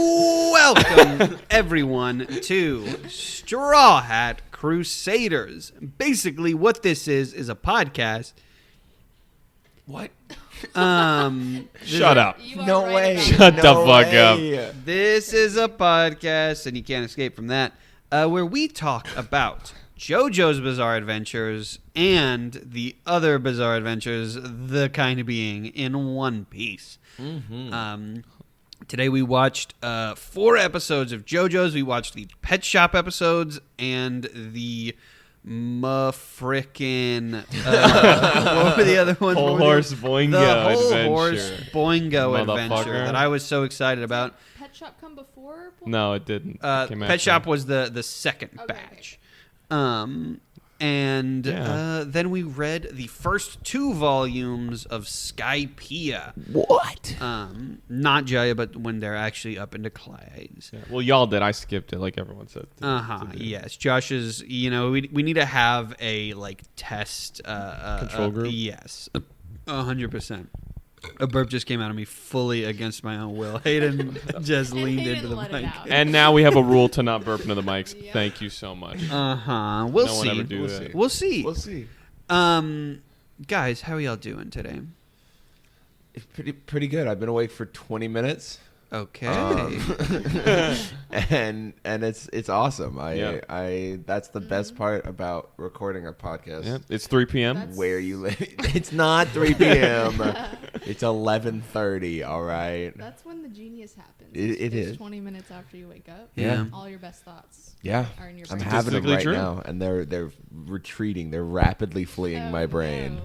Welcome, everyone, to Straw Hat Crusaders. Basically, what this is a podcast. What? Shut up. No way. Shut the fuck up. This is a podcast, and you can't escape from that, where we talk about JoJo's Bizarre Adventures and the other Bizarre Adventures, the kind being in One Piece. Mm-hmm. Today we watched 4 episodes of JoJo's. We watched the Pet Shop episodes and the frickin' what were the other ones? Whole Horse Boingo the Whole Adventure. Horse Boingo Adventure that I was so excited about. Pet Shop come before? No, it didn't. It came Pet after. Shop was the second batch. Then we read the first 2 volumes of Skypiea. What? Not Jaya, but when they're actually up into Clydes. Yeah. Well, y'all did. I skipped it, like everyone said. Yes. Josh's. We need to have a test control group. Yes, 100%. A burp just came out of me fully against my own will. Hayden just leaned into the mic. And now we have a rule to not burp into the mics. Yep. Thank you so much. We'll no see. One ever do that. We'll see. We'll see. Guys, how are y'all doing today? It's pretty good. I've been awake for 20 minutes. Okay. And it's awesome. Yeah. That's the best part about recording a podcast. Yeah. It's 3 p.m. Where you live. It's not 3 p.m. It's 11:30. All right. That's when the genius happens. It is 20 minutes after you wake up. Yeah. All your best thoughts. Yeah. Are in your I'm brain. having them Statistically right true. now, and they're retreating. They're rapidly fleeing my brain.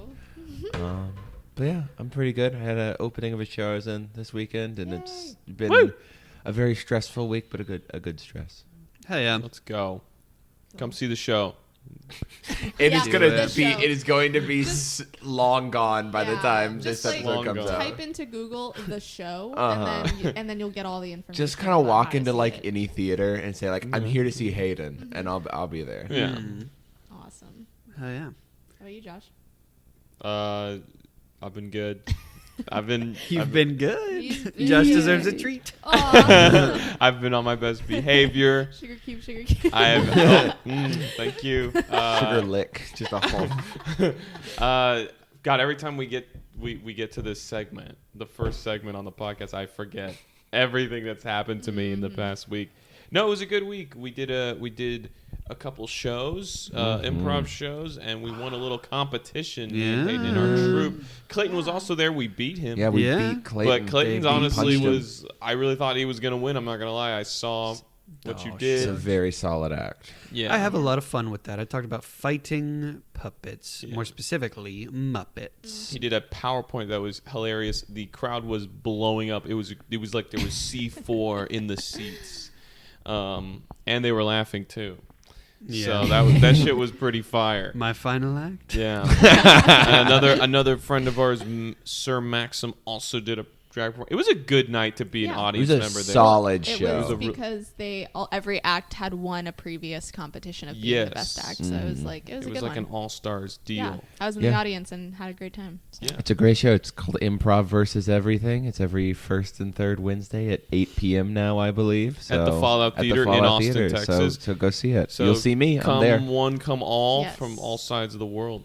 No. But yeah, I'm pretty good. I had an opening of a show I was in this weekend, and it's been a very stressful week, but a good stress. Hell yeah. Let's go. Come see the show. It Yeah, is going to be long gone by the time Just this episode comes out. Type into Google the show, and then you'll get all the information. Just kind of walk into like any theater and say I'm here to see Hayden, and I'll be there. Yeah. Awesome. Hell yeah. How about you, Josh? I've been good. You've been good. You've Josh been deserves a good. treat. I've been on my best behavior. Sugar cube. I have. Thank you. Sugar lick, just a whole. God, every time we get to this segment, the first segment on the podcast, I forget everything that's happened to me in the past week. No, it was a good week. We did a couple shows, improv shows, and we won a little competition. In our troop. Clayton was also there. We beat him. Yeah, we beat Clayton. But Clayton's honestly punched him. was. I really thought he was gonna win. I'm not gonna lie. I saw what you did. It's a very solid act. Yeah, I have a lot of fun with that. I talked about fighting puppets, more specifically Muppets. He did a PowerPoint that was hilarious. The crowd was blowing up. It was like there was C4 in the seats, and they were laughing too. Yeah. So that shit was pretty fire. My final act. Yeah. And another friend of ours, Sir Maxim, also did a drag performance. It was a good night to be an audience It was member a there. solid It show. was because every act had won a previous competition of being the best act, so it was a good It was like one. an all-stars deal. Yeah, I was in the audience and had a great time. So. Yeah. It's a great show. It's called Improv versus Everything. It's every first and third Wednesday at 8 p.m. now, I believe. So, At the Fallout Theater in Austin, Texas. So go see it. So You'll see me. I'm there. Come one, come all Yes. from all sides of the world.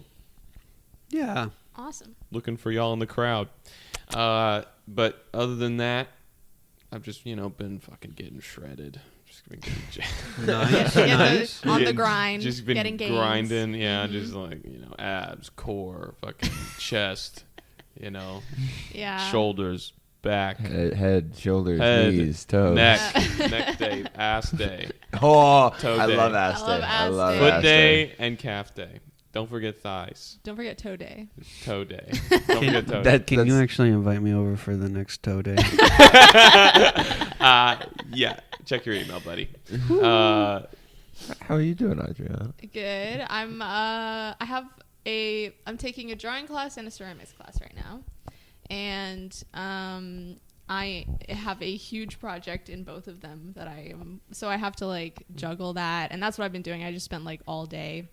Yeah. Awesome. Looking for y'all in the crowd. But other than that, I've just, been fucking getting shredded. Just been getting Nice. On the grind, just been getting gains. grinding. Yeah, just abs, core, fucking chest, Yeah. shoulders, back, Head, shoulders, head, knees, toes. neck day, ass day, Oh, Toe I day. love ass I love day. ass I love day. foot ass day, and calf day. Don't forget thighs. Don't forget toe day. Toe day. Don't forget toe day. Can you actually invite me over for the next toe day? Yeah. Check your email, buddy. How are you doing, Adriana? Good. I'm taking a drawing class and a ceramics class right now, and I have a huge project in both of them so I have to juggle that, and that's what I've been doing. I just spent all day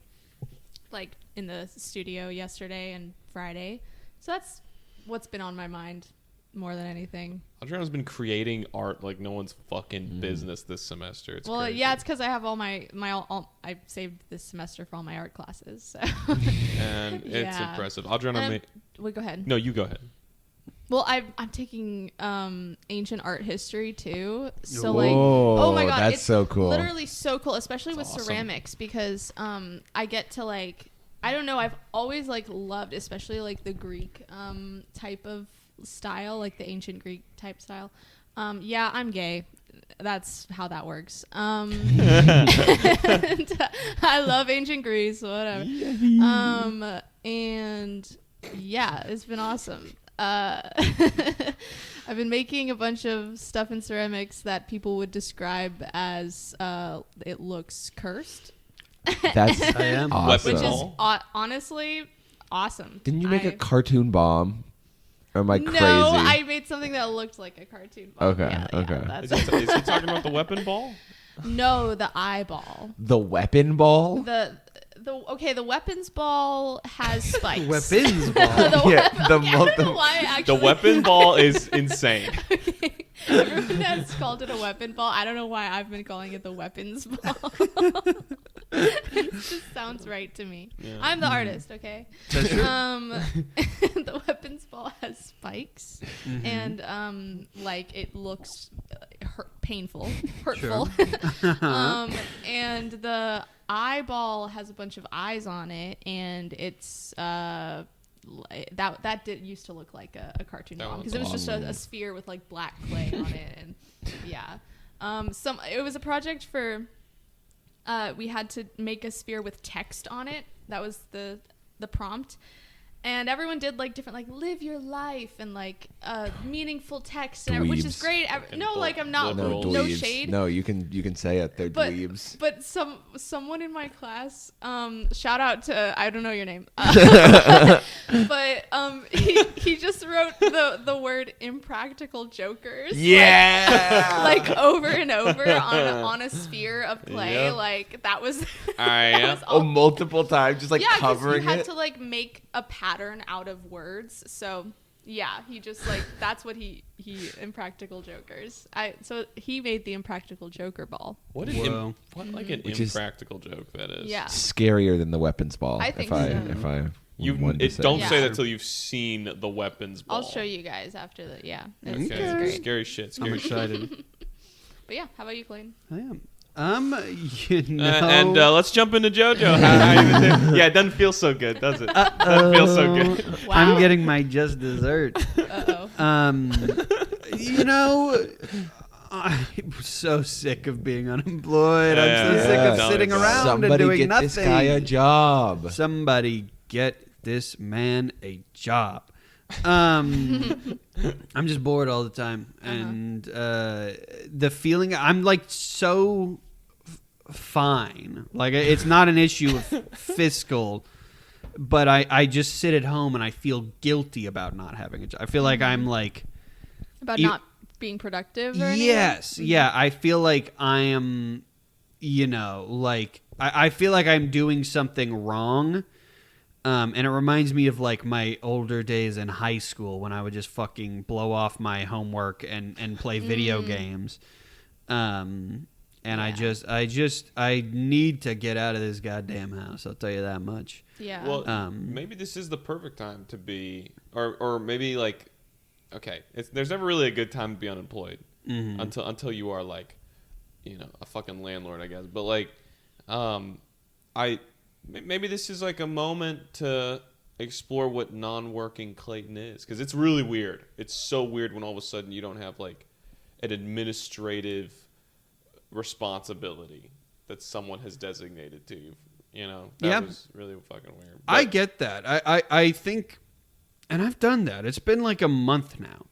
in the studio yesterday and Friday, so that's what's been on my mind more than anything. Adriana's been creating art like no one's fucking business this semester. It's crazy. Yeah, it's because I have all I saved this semester for all my art classes. So. And it's Yeah. impressive. Adriana, Wait, go ahead. no, you go ahead. Well, I'm taking ancient art history too. So Whoa, like, oh my god, that's it's so cool. Literally so cool, especially That's with awesome. ceramics because I get to like, I don't know, I've always like loved, especially like the Greek type of style, like the ancient Greek type style. Yeah, I'm gay. That's how that works. And I love ancient Greece, whatever. And yeah, it's been awesome. I've been making a bunch of stuff in ceramics that people would describe as it looks cursed. That's I am. awesome. Which is Ball? honestly awesome. Didn't you make a cartoon bomb? Or am I crazy? No, I made something that looked like a cartoon ball. Okay, Yeah, okay. that's Is he talking about the weapon ball? no, the eyeball. The weapon ball? The weapons ball has spikes. Weapons ball. Yeah, I don't know why I The actually weapon ball is insane. Okay. Everyone has called it a weapon ball. I don't know why I've been calling it the weapons ball. It just sounds right to me. Yeah. I'm the artist, okay? That's true. The weapons ball has spikes, and like it looks painful, hurtful. And the eyeball has a bunch of eyes on it, and it's that did used to look like a cartoon That bomb one's because it was just awesome. a sphere with like black clay on it, and yeah. It was a project for. We had to make a sphere with text on it. That was the prompt. And everyone did like different, like live your life and like meaningful text, and which is Dweebs. great. No, like I'm not Liberals. no dweebs. shade. No, you can say it. They're But dweebs. but someone in my class, shout out to I don't know your name, but he just wrote the word impractical jokers. Yeah. Like over and over on a sphere of clay. Yep. Like that was. Yeah. Oh, multiple times, just like yeah, because covering he had it. to like make a pattern out of words. So yeah, he just like that's what he impractical jokers. So he made the impractical joker ball. What Whoa. like an Which is- impractical joke that is. Yeah. Scarier than the weapons ball. I think if I so. if I You wanted to say. don't Yeah. say that till you've seen the weapons ball. I'll show you guys after the yeah. It's, Okay. it's great. Scary shit. I'm Scary shit. excited. But yeah, how about you, Clayton? I am. You know. And let's jump into JoJo. How you been doing? Yeah, it doesn't feel so good, does it? Doesn't feel so good. Wow. I'm getting my just dessert. Uh-oh. You know, I'm so sick of being unemployed. Yeah, I'm so sick yeah. of Tell sitting me about it. around Somebody and doing get nothing. this guy a job. Somebody get this man a job. I'm just bored all the time, and the feeling I'm like so fine. Like it's not an issue of fiscal, but I just sit at home and I feel guilty about not having a job. I feel like I'm like About You- not being productive or anything? yes, yeah. I feel like I am, you know, like I feel like I'm doing something wrong. And it reminds me of like my older days in high school when I would just fucking blow off my homework and play video games. And Yeah. I need to get out of this goddamn house. I'll tell you that much. Yeah. Well, maybe this is the perfect time to be, or maybe like, okay, there's never really a good time to be unemployed until you are like, you know, a fucking landlord, I guess. But like, maybe this is like a moment to explore what non-working Clayton is, because it's really weird. It's so weird when all of a sudden you don't have like an administrative responsibility that someone has designated to you. You know, that was really fucking weird. I But- get that. I think, and I've done that. It's been like a month now.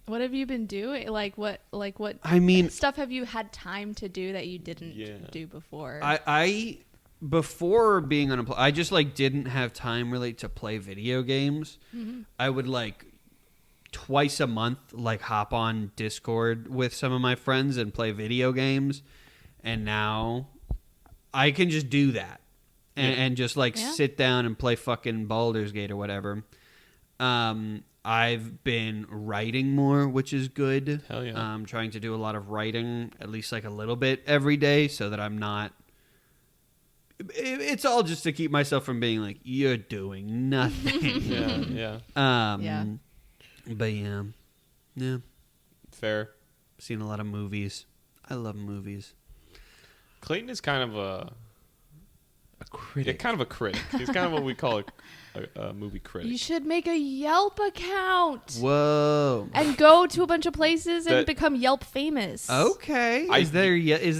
what have you been doing? Like what I mean, stuff have you had time to do that you didn't do before? I before being unemployed, I just like didn't have time really to play video games. I would like twice a month like hop on Discord with some of my friends and play video games, and now I can just do that and just like sit down and play fucking Baldur's Gate or whatever. I've bin writing more, which is good. Hell yeah. I'm trying to do a lot of writing, at least like a little bit every day, so that I'm not. It's all just to keep myself from being like, you're doing nothing. Yeah. Yeah. But yeah. Fair. Seen a lot of movies. I love movies. Clayton is kind of a critic. kind of a critic. He's kind of what we call a movie critic. You should make a Yelp account Whoa. and go to a bunch of places and That- become Yelp famous. Okay. Is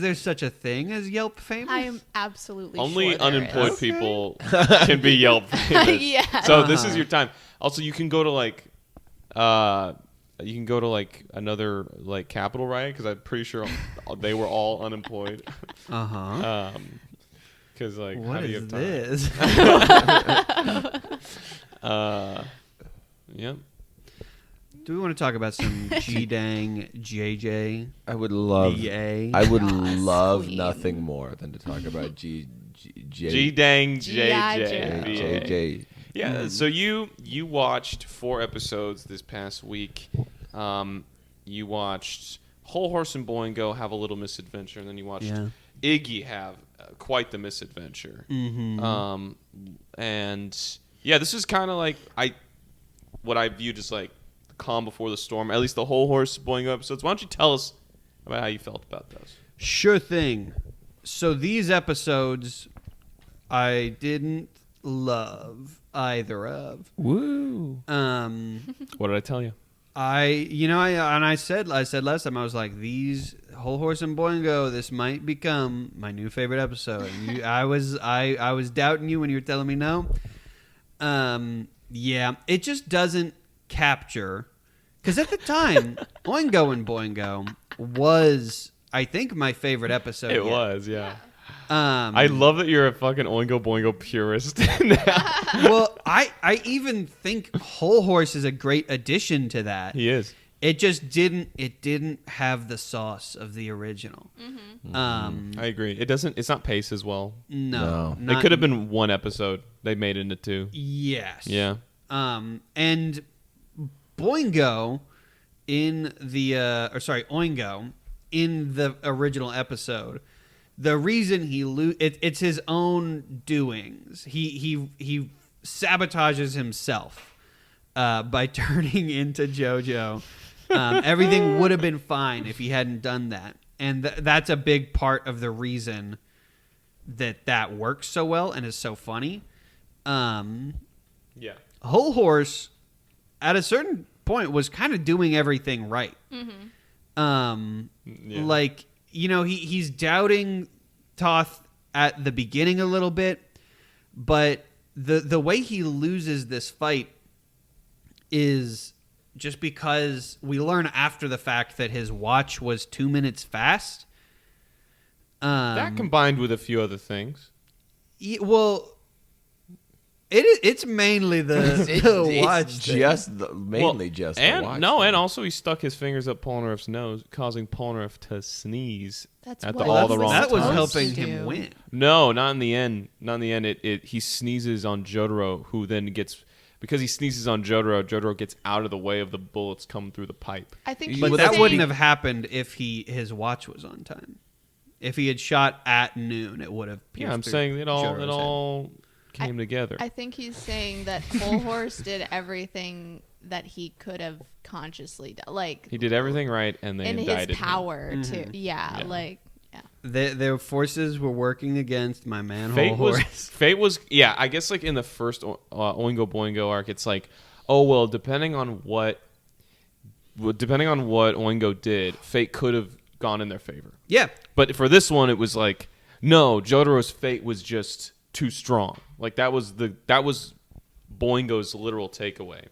there such a thing as Yelp famous? I am absolutely Only sure there unemployed is. people can be Yelp famous. Yeah. So this is your time. Also, you can go to like another like Capitol riot because I'm pretty sure they were all unemployed. Uh-huh. Because like, how What do you is have time? this? Yep. Do we want to talk about some G-Dang JJ? I would love. BA? I would Yes, love queen. nothing more than to talk about G J dang G.I. JJ. J. Yeah. So you watched 4 episodes this past week. You watched Whole Horse and Boingo have a little misadventure, and then you watched Iggy have quite the misadventure. Mm-hmm. And yeah, this is kind of like what I viewed as like the calm before the storm. At least the Whole Horse Boingo episodes. Why don't you tell us about how you felt about those? Sure thing. So these episodes, I didn't love either of. Woo. What did I tell you? I said last time, I was like, these Whole Horse and Boingo, this might become my new favorite episode. And I was doubting you when you were telling me no. Yeah, it just doesn't capture, because at the time, Oingo and Boingo was, I think, my favorite episode. It yet. was, yeah. I love that you're a fucking Oingo Boingo purist now. Well, I even think Whole Horse is a great addition to that. He is. It just didn't have the sauce of the original. Mm-hmm. I agree. It's not paced as well. No. It could have been 1 episode. They made it into 2. Yes. Yeah. And Boingo Oingo in the original episode, the reason it's his own doings. He sabotages himself by turning into JoJo. Everything would have been fine if he hadn't done that, and that's a big part of the reason that works so well and is so funny. Yeah. Whole Horse, at a certain point, was kind of doing everything right. Mm-hmm. Yeah. Like, he's doubting Toth at the beginning a little bit, but the way he loses this fight is just because we learn after the fact that his watch was 2 minutes fast. That combined with a few other things. Well, it's mainly the watch thing. Mainly just the watch. No, and also he stuck his fingers up Polnareff's nose, causing Polnareff to sneeze That's at what all the he wrong that was times. helping supposed to him do. win. No, not in the end. Not in the end. He sneezes on Jotaro, who then gets, because he sneezes on Jotaro gets out of the way of the bullets coming through the pipe. I think But he's that saying, wouldn't have happened if his watch was on time. If he had shot at noon, it would have. Yeah, I'm pierced saying through it Jotaro's all came together. I think he's saying that Whole Horse did everything that he could have consciously done, like He did everything right, and they in indicted his him. power Mm-hmm. to. Yeah, Yeah. like yeah. Their forces were working against my man Fate Whole was Horse. Fate was yeah. I guess like in the first Oingo Boingo arc, it's like, oh well, depending on what Oingo did, Fate could have gone in their favor. Yeah, But for this one, it was like, no, Jotaro's fate was just too strong. Like that was Boingo's literal takeaway,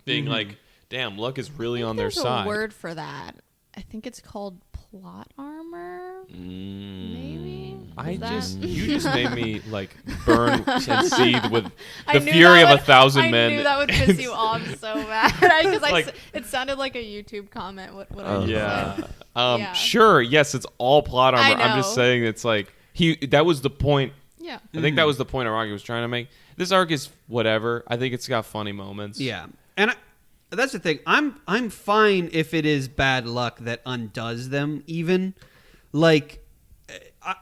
being like, damn, luck is really on their There's side. a word for that. I think it's called plot armor. Maybe. You just made me like burn and seethe with I the knew fury that of would- 1,000 men. I knew that would piss you off so bad because Like- it sounded like a YouTube comment. What I just Yeah. said. Yeah. Sure. Yes, it's all plot armor. I I'm just know. saying it's like that was the point. Yeah. I think that was the point our arc was trying to make. This arc is whatever. I think it's got funny moments. yeah, and that's the thing. I'm fine if it is bad luck that undoes them. Even like,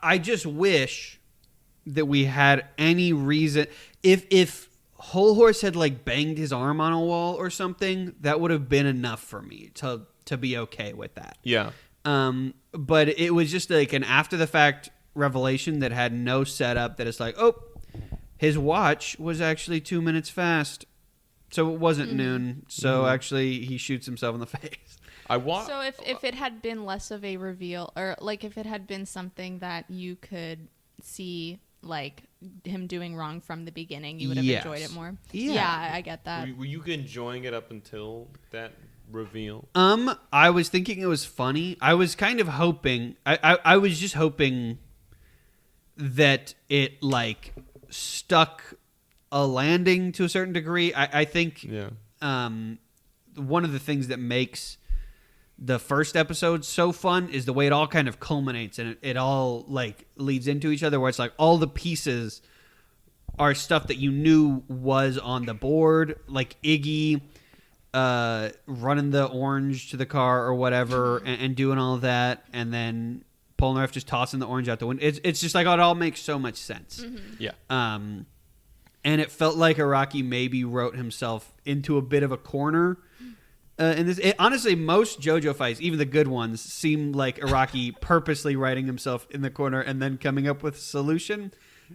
I just wish that we had any reason. If Whole Horse had like banged his arm on a wall or something, that would have been enough for me to be okay with that. Yeah. But it was just like an after the fact revelation that had no setup. That it's like, oh, his watch was actually 2 minutes fast, so it wasn't noon. So actually, he shoots himself in the face. So if it had been less of a reveal, or like if it had been something that you could see like him doing wrong from the beginning, you would have enjoyed it more. Yeah, I get that. Were you enjoying it up until that reveal? I was thinking it was funny. I was kind of hoping. I was just hoping that it like stuck a landing to a certain degree. I think. Yeah. One of the things that makes the first episode so fun is the way it all kind of culminates and it all like leads into each other, where it's like all the pieces are stuff that you knew was on the board, like Iggy running the orange to the car or whatever and doing all of that, and then Polnareff just tossing the orange out the window. It's just like it all makes so much sense. Yeah. And it felt like Araki maybe wrote himself into a bit of a corner. In this, honestly, most JoJo fights, even the good ones, seem like Araki purposely writing himself in the corner and then coming up with a solution.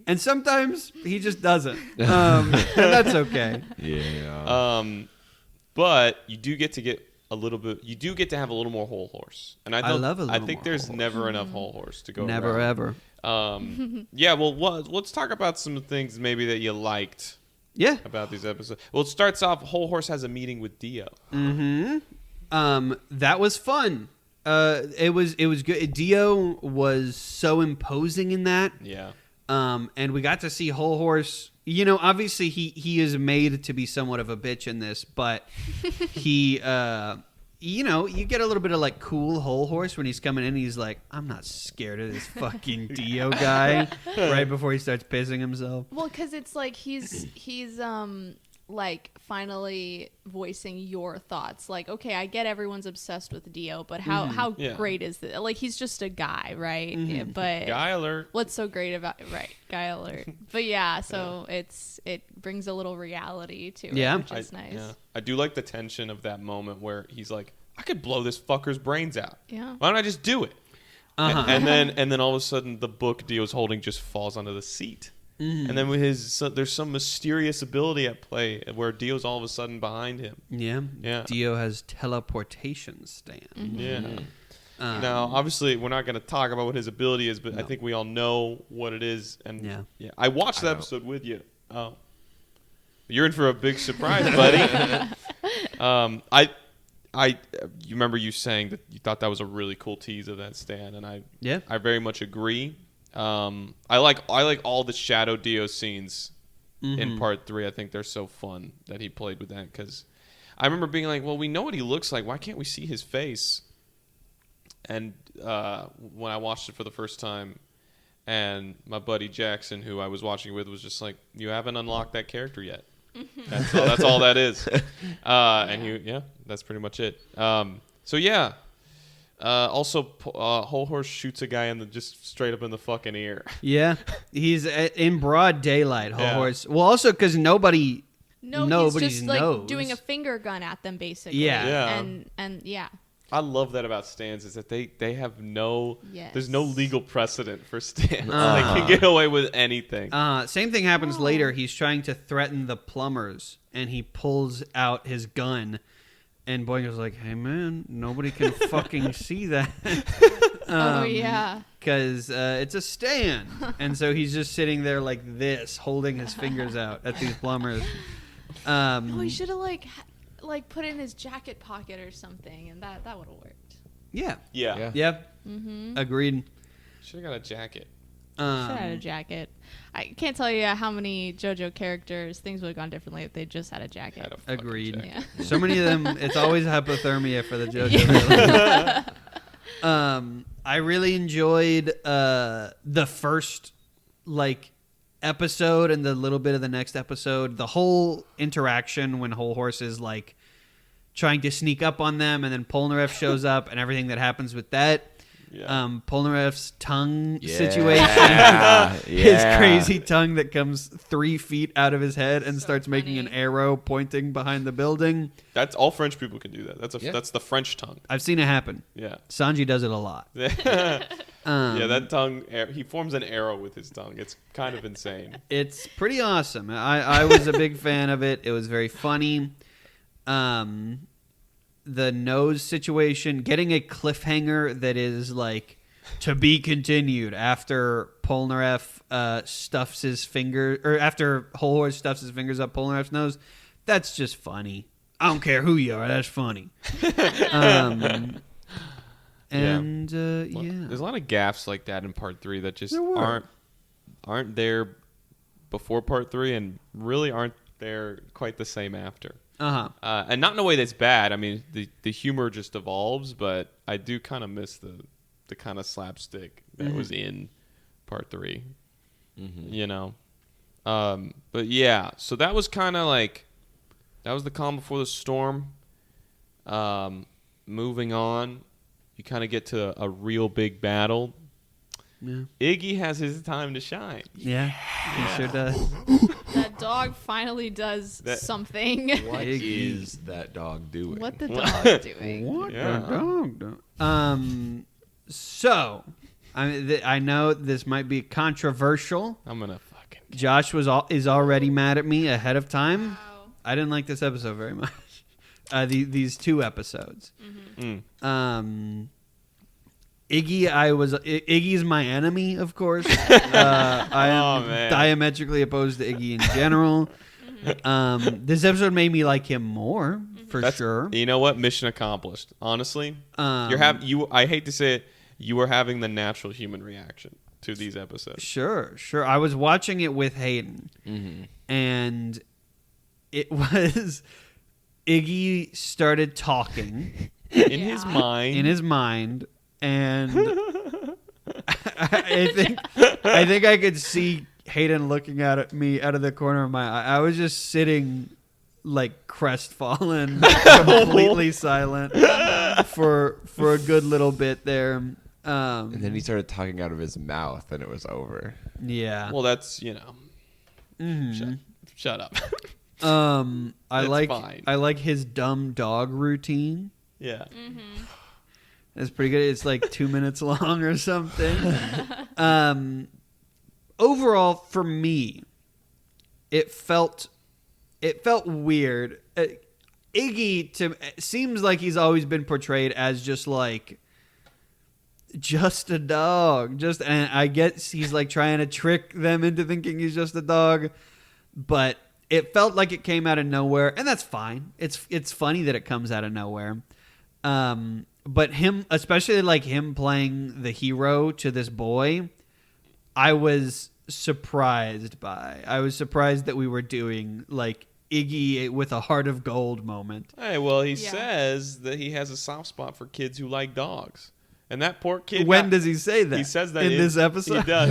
And sometimes he just doesn't. And that's okay. Yeah. But you do get a little bit. You do get to have a little more Whole Horse, and I love a little I think more there's Whole never enough Whole Horse to go. Never around. ever. Yeah. Well, let's talk about some things maybe that you liked. Yeah. About these episodes. Well, it starts off. Whole Horse has a meeting with Dio. That was fun. It was good. Dio was so imposing in that. Yeah. And we got to see Whole Horse. You know, obviously he is made to be somewhat of a bitch in this, but he you know, you get a little bit of like cool Whole Horse when he's coming in. He's like, I'm not scared of this fucking Dio guy. Right before he starts pissing himself. Well, because it's like he's like finally voicing your thoughts. Like, okay, I get everyone's obsessed with Dio, but how great is it? Like, he's just a guy, right? Yeah, but Guy alert. what's so great about guy alert? But yeah, so it brings a little reality to it, which is nice. Yeah. I do like the tension of that moment where he's like, I could blow this fucker's brains out. Yeah. Why don't I just do it? And then all of a sudden the book Dio's holding just falls onto the seat. And then with there's some mysterious ability at play where Dio's all of a sudden behind him. Yeah. Dio has teleportation stand. Yeah. Now, obviously, we're not going to talk about what his ability is, but I think we all know what it is. And yeah. I watched the episode with you. Oh, you're in for a big surprise, buddy. You remember you saying that you thought that was a really cool tease of that stand, and I very much agree. I like all the Shadow Dio scenes in part 3. I think they're so fun that he played with that, because I remember being like, well, we know what he looks like. Why can't we see his face? And when I watched it for the first time, and my buddy Jackson, who I was watching with, was just like, you haven't unlocked that character yet. That's all that is. And that's pretty much it. So yeah. Also, Whole Horse shoots a guy just straight up in the fucking ear. Yeah, he's in broad daylight. Whole Horse. Well, also because nobody he's just like doing a finger gun at them, basically. Yeah. And yeah. I love that about stands, is that they have there's no legal precedent for stands. They can get away with anything. Same thing happens later. He's trying to threaten the plumbers, and he pulls out his gun. And Boingo's like, hey, man, nobody can fucking see that. Because it's a stand. And so he's just sitting there like this, holding his fingers out at these plumbers. He should have like put it in his jacket pocket or something, and that would have worked. Yeah. Mm-hmm. Agreed. Should have got a jacket. Should have had a jacket. I can't tell you how many JoJo characters things would have gone differently if they just had a jacket. Agreed. Jacket. Yeah. So many of them, it's always hypothermia for the JoJo. I really enjoyed the first episode and the little bit of the next episode. The whole interaction when Whole Horse is trying to sneak up on them, and then Polnareff shows up, and everything that happens with that. Yeah. Polnareff's tongue Yeah. situation, his Yeah. crazy tongue that comes 3 feet out of his head and So starts making an funny. arrow pointing behind the building. That's all French people can do that. Yeah. That's the French tongue. I've seen it happen. Yeah. Sanji does it a lot. Yeah, Um, that tongue. He forms an arrow with his tongue. It's kind of insane. It's pretty awesome. I was a big fan of it. It was very funny. The nose situation, getting a cliffhanger that is like to be continued after Polnareff stuffs his finger, or after Whole Horse stuffs his fingers up Polnareff's nose. That's just funny. I don't care who you are. That's funny. And yeah, There's a lot of gaffes like that in part 3 that just There were. aren't there before part 3 and really aren't there quite the same after. And not in a way that's bad. I mean, the humor just evolves, but I do kind of miss the kind of slapstick that was in part 3. You know, but yeah. So that was kind of like that was the calm before the storm. Moving on, you kind of get to a real big battle. Yeah. Iggy has his time to shine. Yeah, he sure does. That dog finally does something. What Iggy. is that dog doing? What the dog doing? What Yeah. the dog do? So, I know this might be controversial. I'm gonna fucking. Josh is already mad at me ahead of time. Wow. I didn't like this episode very much. These 2 episodes. Iggy's my enemy, of course. I am man. diametrically opposed to Iggy in general. This episode made me like him more, for sure. You know what? Mission accomplished. Honestly, Um, I hate to say it. You were having the natural human reaction to these episodes. Sure. I was watching it with Hayden, and it was Iggy started talking In his mind. in his mind, and I think I could see Hayden looking at me out of the corner of my eye. I was just sitting like crestfallen, completely silent for a good little bit there. And then he started talking out of his mouth, and it was over. Yeah. Well, that's Mhm. Shut up. I It's like fine. I like his dumb dog routine. Yeah. It's pretty good. It's like 2 minutes long or something. Overall, for me, it felt weird. Iggy seems like he's always been portrayed as just a dog. And I guess he's like trying to trick them into thinking he's just a dog, but it felt like it came out of nowhere, and that's fine. It's funny that it comes out of nowhere. But him, especially like him playing the hero to this boy, I was surprised by. I was surprised that we were doing like Iggy with a heart of gold moment. Hey, well, he Yeah. says that he has a soft spot for kids who like dogs, and that poor kid. When does he say that? He says that in this episode. He does.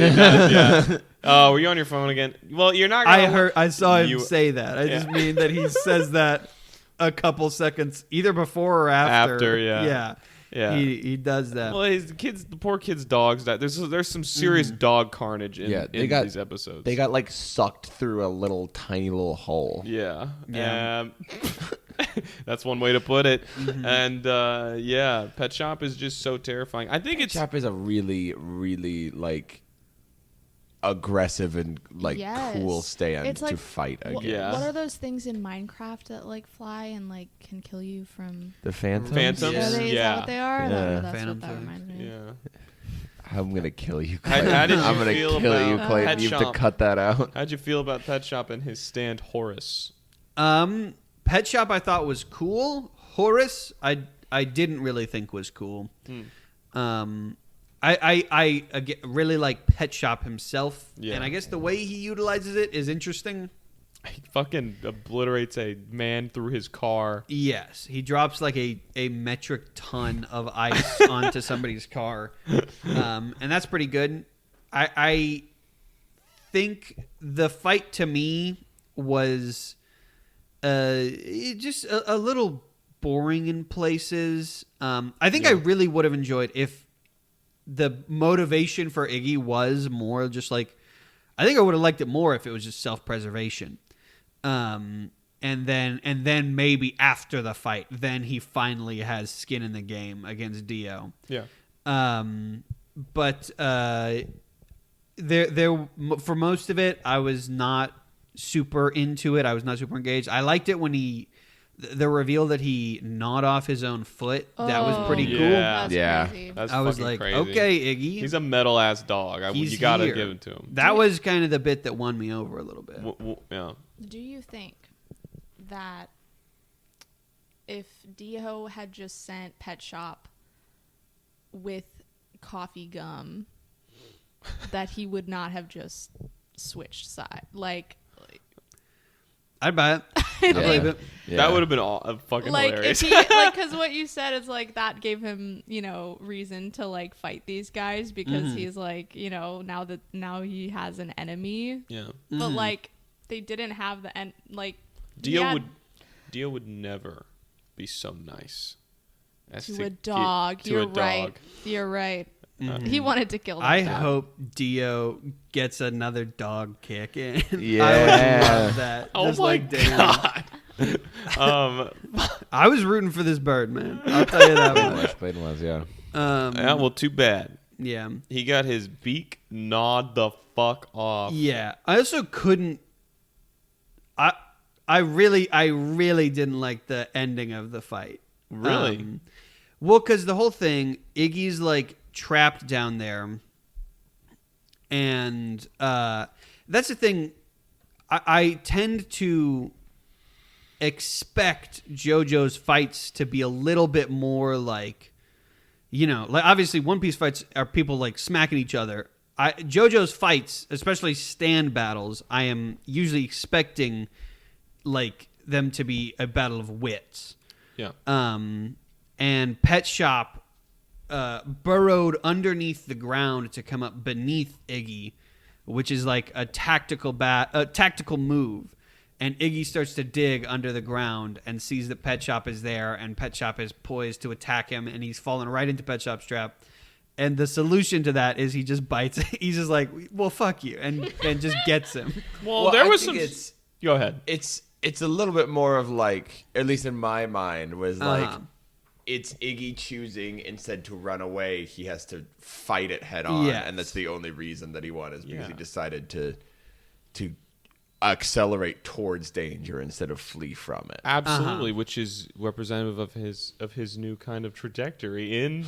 Yeah. Oh, were you on your phone again? Well, you're not. I saw him you- say that. I just Yeah. mean that he says that a couple seconds either before or after. After, yeah. Yeah. Yeah. He does that. Well, the poor kid's dogs. There's some serious dog carnage in, Yeah, these episodes. They got like sucked through a tiny little hole. Yeah. Yeah. That's one way to put it. And yeah, Pet Shop is just so terrifying. I think it's Chop is a really, really like aggressive and like Yes. cool stand It's to like- fight Wh- against. Yeah. What are those things in Minecraft that like fly and like can kill you from? The Phantoms. Phantoms? Yeah. Is that Yeah. what they are? Yeah. That's Phantom what that things. reminds me of. yeah. I'm gonna kill you, How- Clayton. how did you I'm gonna feel kill you, about Clayton. Pet You have to Shop? cut that out. How'd you feel about Pet Shop and his stand Horace? Pet Shop I thought was cool. Horace I didn't really think was cool. I really like Pet Shop himself, Yeah. and I guess the way he utilizes it is interesting. He fucking obliterates a man through his car. Yes, he drops like a metric ton of ice onto somebody's car, and that's pretty good. I think the fight to me was just a little boring in places. I think I really would have enjoyed if the motivation for Iggy was more just like, I think I would have liked it more if it was just self-preservation. And then maybe after the fight, then he finally has skin in the game against Dio. Yeah. But there for most of it, I was not super into it. I was not super engaged. I liked it when the reveal that he gnawed off his own foot. That was pretty cool. That's Yeah. crazy. That's I was fucking like, crazy. okay, Iggy. He's a metal ass dog. He's You gotta here. give it to him. That was kind of the bit that won me over a little bit. Yeah. Do you think that if Dio had just sent Pet Shop with coffee gum, that he would not have just switched side? Like I'd buy it. I I think- believe it. Yeah. That would have been fucking like hilarious. if he like, because what you said is like that gave him, you know, reason to like fight these guys because he's like, you know, now he has an enemy. yeah. But like they didn't have the end. Like Dio would never be so nice as to a get dog. to You're a dog. right. You're right. He wanted to kill. That I dog. hope Dio gets another dog kick in. Yeah. I would love that. Oh Just my like Damon. God. I was rooting for this bird, man. I'll tell you that Pretty much. much, pretty much, yeah. Yeah, well, too bad. Yeah. He got his beak gnawed the fuck off. Yeah. I also couldn't. I really didn't like the ending of the fight. Really? Well, because the whole thing, Iggy's like trapped down there, and that's the thing. I tend to expect JoJo's fights to be a little bit more like, you know, like obviously One Piece fights are people like smacking each other. JoJo's fights, especially stand battles, I am usually expecting like them to be a battle of wits. Yeah. And Pet Shop burrowed underneath the ground to come up beneath Iggy, which is like a tactical move. And Iggy starts to dig under the ground and sees that Pet Shop is there, and Pet Shop is poised to attack him, and he's fallen right into Pet Shop's trap. And the solution to that is he just bites. He's just like, well, fuck you, and just gets him. Well, there I was think some. It's Go ahead. it's a little bit more of like, at least in my mind, was like Uh-huh. it's Iggy choosing instead to run away, he has to fight it head on, Yes. and that's the only reason that he won is because Yeah. he decided to accelerate towards danger instead of flee from it. Absolutely, which is representative of his new kind of trajectory in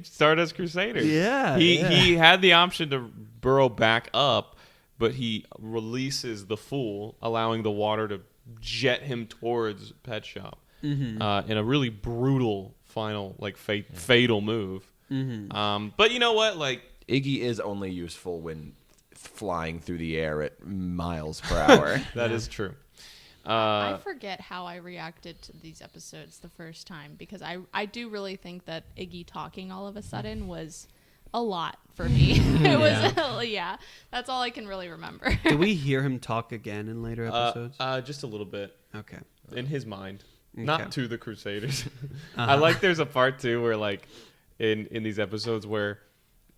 Stardust Crusaders. Yeah, he yeah. he had the option to burrow back up, but he releases the Fool, allowing the water to jet him towards Pet Shop in a really brutal final, like fatal move. But you know what, like. Iggy is only useful when flying through the air at miles per hour. That is true. I forget how I reacted to these episodes the first time because I do really think that Iggy talking all of a sudden was a lot for me. It was, yeah, that's all I can really remember. Do we hear him talk again in later episodes? Just a little bit. Okay. In his mind, Okay. not to the Crusaders. I like there's a part too where like in these episodes where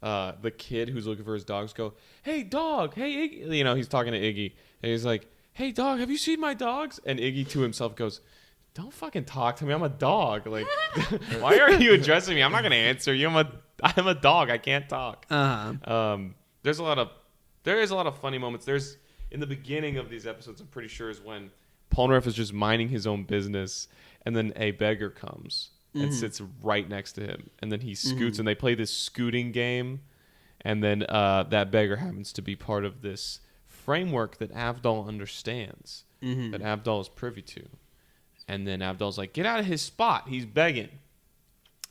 the kid who's looking for his dogs go, hey dog, hey Iggy, you know, he's talking to Iggy and he's like, hey dog, have you seen my dogs? And Iggy to himself goes, don't fucking talk to me, I'm a dog, like why are you addressing me? I'm not gonna answer you, I'm a dog, I can't talk. There is a lot of funny moments. There's in the beginning of these episodes, I'm pretty sure, is when Polnareff is just minding his own business, and then a beggar comes and sits right next to him, and then he scoots, and they play this scooting game, and then that beggar happens to be part of this framework that Avdol understands, that Avdol is privy to, and then Avdol's like, get out of his spot, he's begging.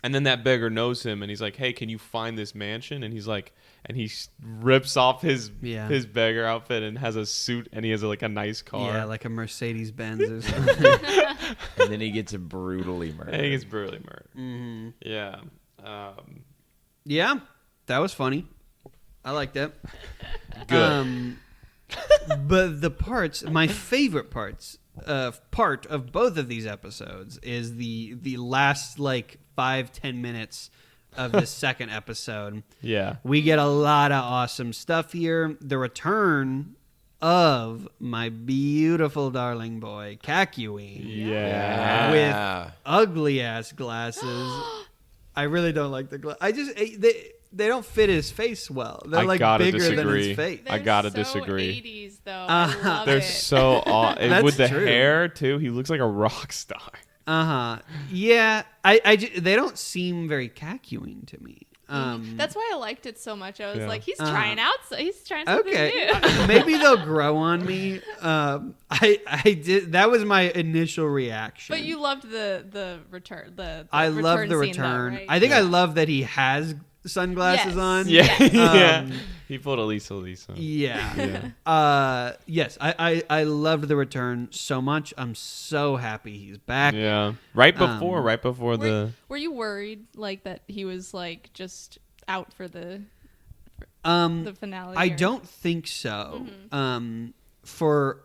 And then that beggar knows him, and he's like, hey, can you find this mansion? And he's like, and he rips off his beggar outfit and has a suit, and he has like a nice car. Yeah, like a Mercedes Benz or something. And then he gets brutally murdered. And he gets brutally murdered. Yeah. Yeah, that was funny. I liked it. Good. But the parts, my favorite parts, part of both of these episodes is the last like 5-10 minutes of this second episode. Yeah. We get a lot of awesome stuff here. The return of my beautiful darling boy, Kakyoin, Yeah. with ugly ass glasses. I really don't like the glasses. They don't fit his face well. They're I like gotta bigger than disagree. his face. I They're gotta so disagree. 80s though. Uh-huh. I love They're it. so That's with the true. hair too. He looks like a rock star. Yeah. They don't seem very Kakyoin to me. That's why I liked it so much. I was Yeah. like, he's trying out. He's trying something Okay, new. maybe they'll grow on me. I did. That was my initial reaction. But you loved the return. I love the scene, though, return. right? I think I love that he has sunglasses Yes. on. Yeah. yeah. Um, He pulled Lisa. Yeah. Yeah. Yes, I loved the return so much. I'm so happy he's back. Yeah. Right before the. Were you worried like that he was like just out for the finale? I or- don't think so. For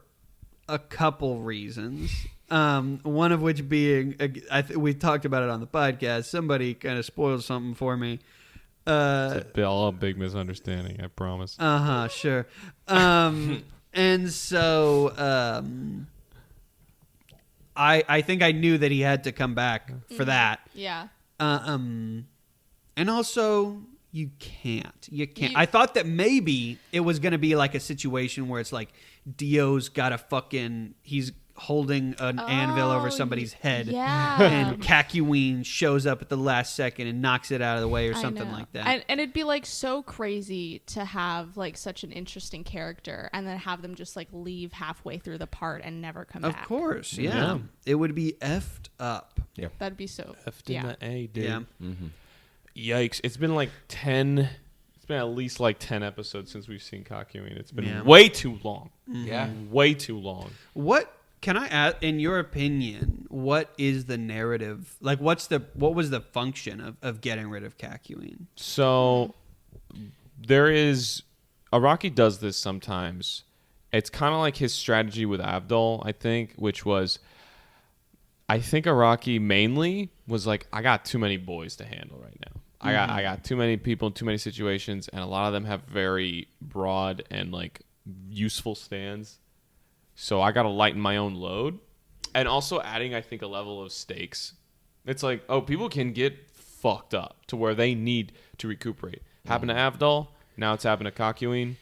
a couple reasons. One of which being, we talked about it on the podcast. Somebody kind of spoiled something for me. All a big misunderstanding. I promise. Sure. And so I think I knew that he had to come back for that. Yeah. And also you can't. You- I thought that maybe it was going to be like a situation where it's like Dio's got a he's holding an anvil over somebody's head. Yeah. And Kakyoin shows up at the last second and knocks it out of the way or I something know. like that. And it'd be like so crazy to have like such an interesting character and then have them just like leave halfway through the part and never come Of back. course, yeah. Yeah. It would be effed up. That'd be so. F in Yeah. the A, dude. Yeah. Yikes! It's been like 10. It's been at least like 10 episodes since we've seen Kakyoin. It's been Yeah. way too long. Yeah. Way too long. What can I ask, in your opinion, what is the narrative? Like, what was the function of getting rid of Kakyoin? So there is Araki does this sometimes. It's kind of like his strategy with Abdul, I think, which was I think Araki mainly was like, I got too many boys to handle right now. I got too many people in too many situations, and a lot of them have very broad and like useful stands. So I got to lighten my own load, and also adding, I think, a level of stakes. It's like, oh, people can get fucked up to where they need to recuperate. Happened to Avdol, now it's happened to Kakyoin.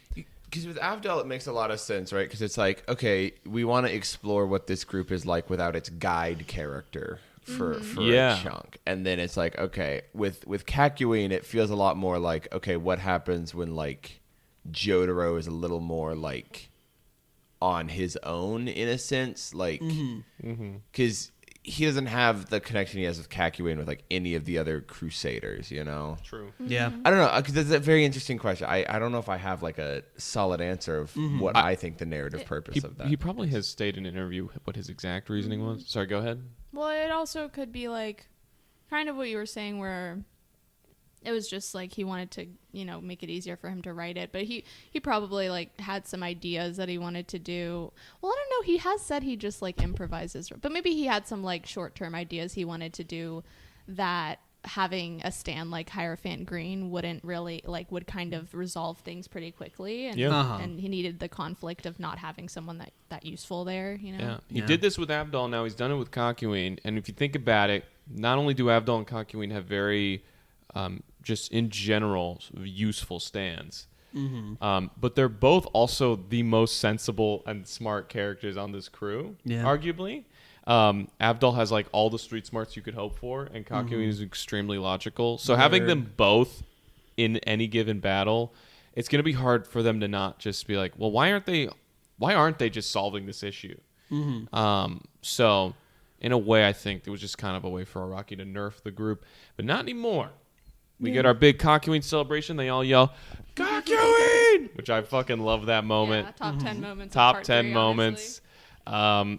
Because with Avdol, it makes a lot of sense, right? Because it's like, okay, we want to explore what this group is like without its guide character for Yeah. a chunk. And then it's like, okay, with Kakyoin, it feels a lot more like, okay, what happens when, like, Jotaro is a little more, like, on his own, in a sense? Like, because he doesn't have the connection he has with Kakyoin with, like, any of the other Crusaders, you know? True. Yeah. I don't know, because that's a very interesting question. I don't know if I have like a solid answer of what I think the narrative purpose of that. He probably has stated in an interview what his exact reasoning was. Sorry, go ahead. Well, it also could be like kind of what you were saying where it was just like he wanted to, make it easier for him to write it. But he probably like had some ideas that he wanted to do. Well, I don't know. He has said he just like improvises. But maybe he had some like short-term ideas he wanted to do that having a stand like Hierophant Green wouldn't really would kind of resolve things pretty quickly. And, Yeah. and he needed the conflict of not having someone that useful there, Yeah. He Yeah. did this with Abdul, now he's done it with Kakyoin. And if you think about it, not only do Abdul and Kakyoin have very, just in general, useful stands, but they're both also the most sensible and smart characters on this crew, arguably. Abdul has like all the street smarts you could hope for, and Kakyoin is extremely logical. So having them both in any given battle, it's going to be hard for them to not just be like, well, why aren't they just solving this issue? So in a way, I think it was just kind of a way for Araki to nerf the group, but not anymore. We get our big Kakyoin celebration. They all yell, Kakyoin! Which I fucking love that moment. Yeah, top 10 moments. of Top part 10 three, moments. And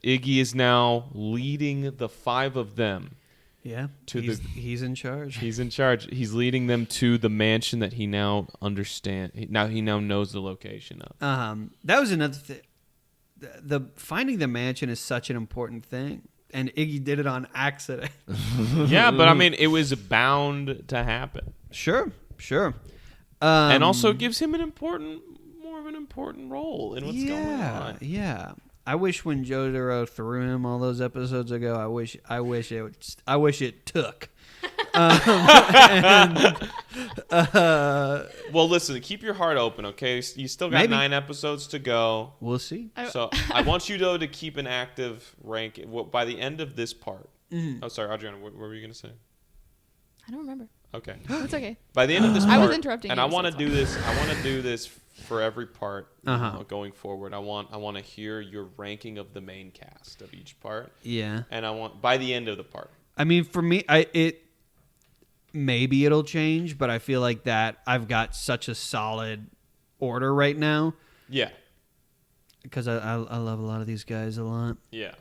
Iggy is now leading the 5 of them. Yeah. He's in charge. He's in charge. He's leading them to the mansion that he now understands. He now knows the location of. That was another thing. the finding the mansion is such an important thing, and Iggy did it on accident. Yeah, but I mean, it was bound to happen. Sure. And also gives him more of an important role in what's going on. Yeah. I wish when Jotaro threw him all those episodes ago, I wish it took. Well, listen, keep your heart open, okay? You still got 9 episodes to go. We'll see. So I want you, though, to keep an active rank. By the end of this part. Oh, sorry, Adriana, what were you going to say? I don't remember. Okay. It's okay. By the end of this part, I was interrupting and you, I want to so do this. I want to do this for every part going forward. I want to hear your ranking of the main cast of each part. Yeah. And I want by the end of the part. I mean, for me, maybe it'll change, but I feel like that I've got such a solid order right now. Yeah. Because I love a lot of these guys a lot. Yeah.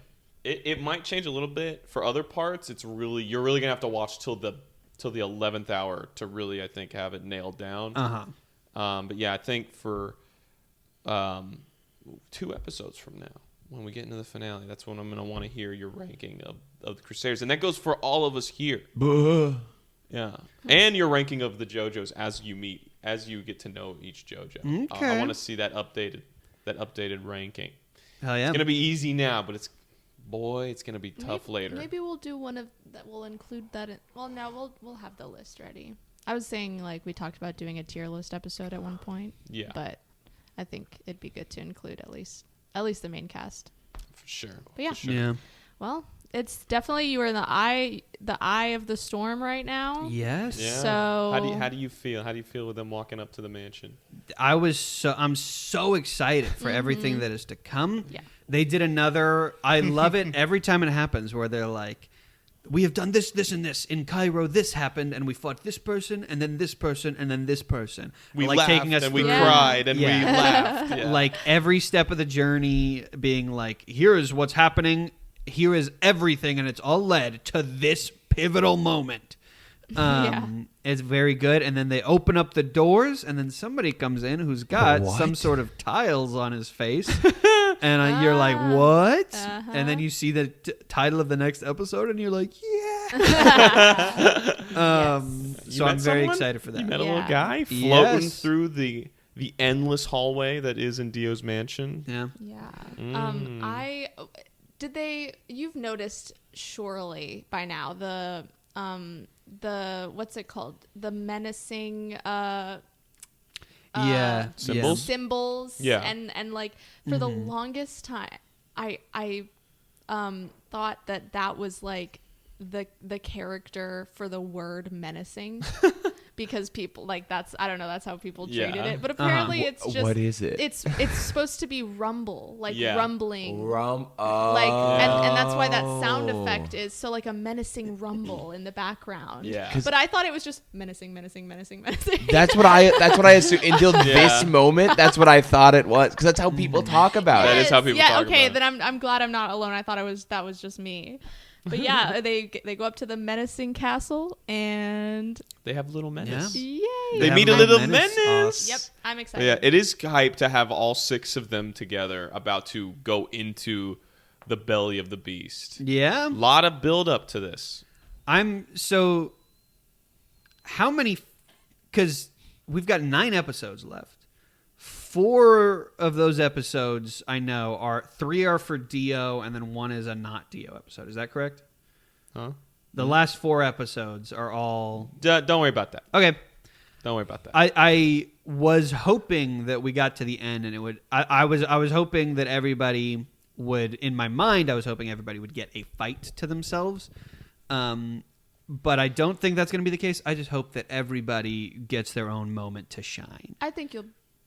It might change a little bit for other parts. You're really gonna have to watch till the 11th hour to really, I think, have it nailed down. But yeah, I think for 2 episodes from now, when we get into the finale, that's when I'm gonna want to hear your ranking of the Crusaders, and that goes for all of us here. Yeah, and your ranking of the JoJos as you get to know each JoJo. Okay. I want to see that updated ranking. Hell yeah. It's gonna be easy now, but it's gonna be tough later. Maybe we'll do one of that. We'll include that. Now we'll have the list ready. I was saying like we talked about doing a tier list episode at one point. Yeah. But I think it'd be good to include at least the main cast. For sure. But yeah. For sure. Yeah. Well, it's definitely you are in the eye of the storm right now. Yes. Yeah. So how do you feel? How do you feel with them walking up to the mansion? I'm so excited for everything that is to come. Yeah. They did another. I love it every time it happens where they're like, we have done this, this, and this. In Cairo, this happened, and we fought this person, and then this person, and then this person. We like laughed, taking us and we through- cried, and Yeah. we laughed. Yeah. Like every step of the journey being like, here is what's happening, here is everything, and it's all led to this pivotal moment. It's very good. And then they open up the doors, and then somebody comes in who's got some sort of tiles on his face. And you're like, what? And then you see the title of the next episode, and you're like, yeah. So I'm very excited for that. You met a little guy floating Yes. through the endless hallway that is in Dio's mansion. Yeah. Yeah. You've noticed surely by now the what's it called? The menacing symbols. Yeah. And like for the longest time I thought that was like the character for the word menacing. Because people like that's how people treated it. But apparently it's just what is it? It's supposed to be rumble, like rumbling. And that's why that sound effect is so like a menacing rumble in the background. Yeah. But I thought it was just menacing. That's what I assumed until this moment. That's what I thought it was, because that's how people talk about That it. is how people talk okay, about it. then I'm glad I'm not alone. I thought that was just me. But yeah, they go up to the menacing castle and They have little menace. yay! They have meet a my little menace. menace. Yep, I'm excited. Yeah, it is hype to have all 6 of them together about to go into the belly of the beast. Yeah. A lot of build up to this. How many? Because we've got 9 episodes left. 4 of those episodes I know 3 are for Dio, and then 1 is a not Dio episode. Is that correct? Huh? The last 4 episodes are all Don't worry about that. okay. Don't worry about that. I was hoping that we got to the end, and it would. I was hoping that everybody would. In my mind, I was hoping everybody would get a fight to themselves. But I don't think that's going to be the case. I just hope that everybody gets their own moment to shine, I think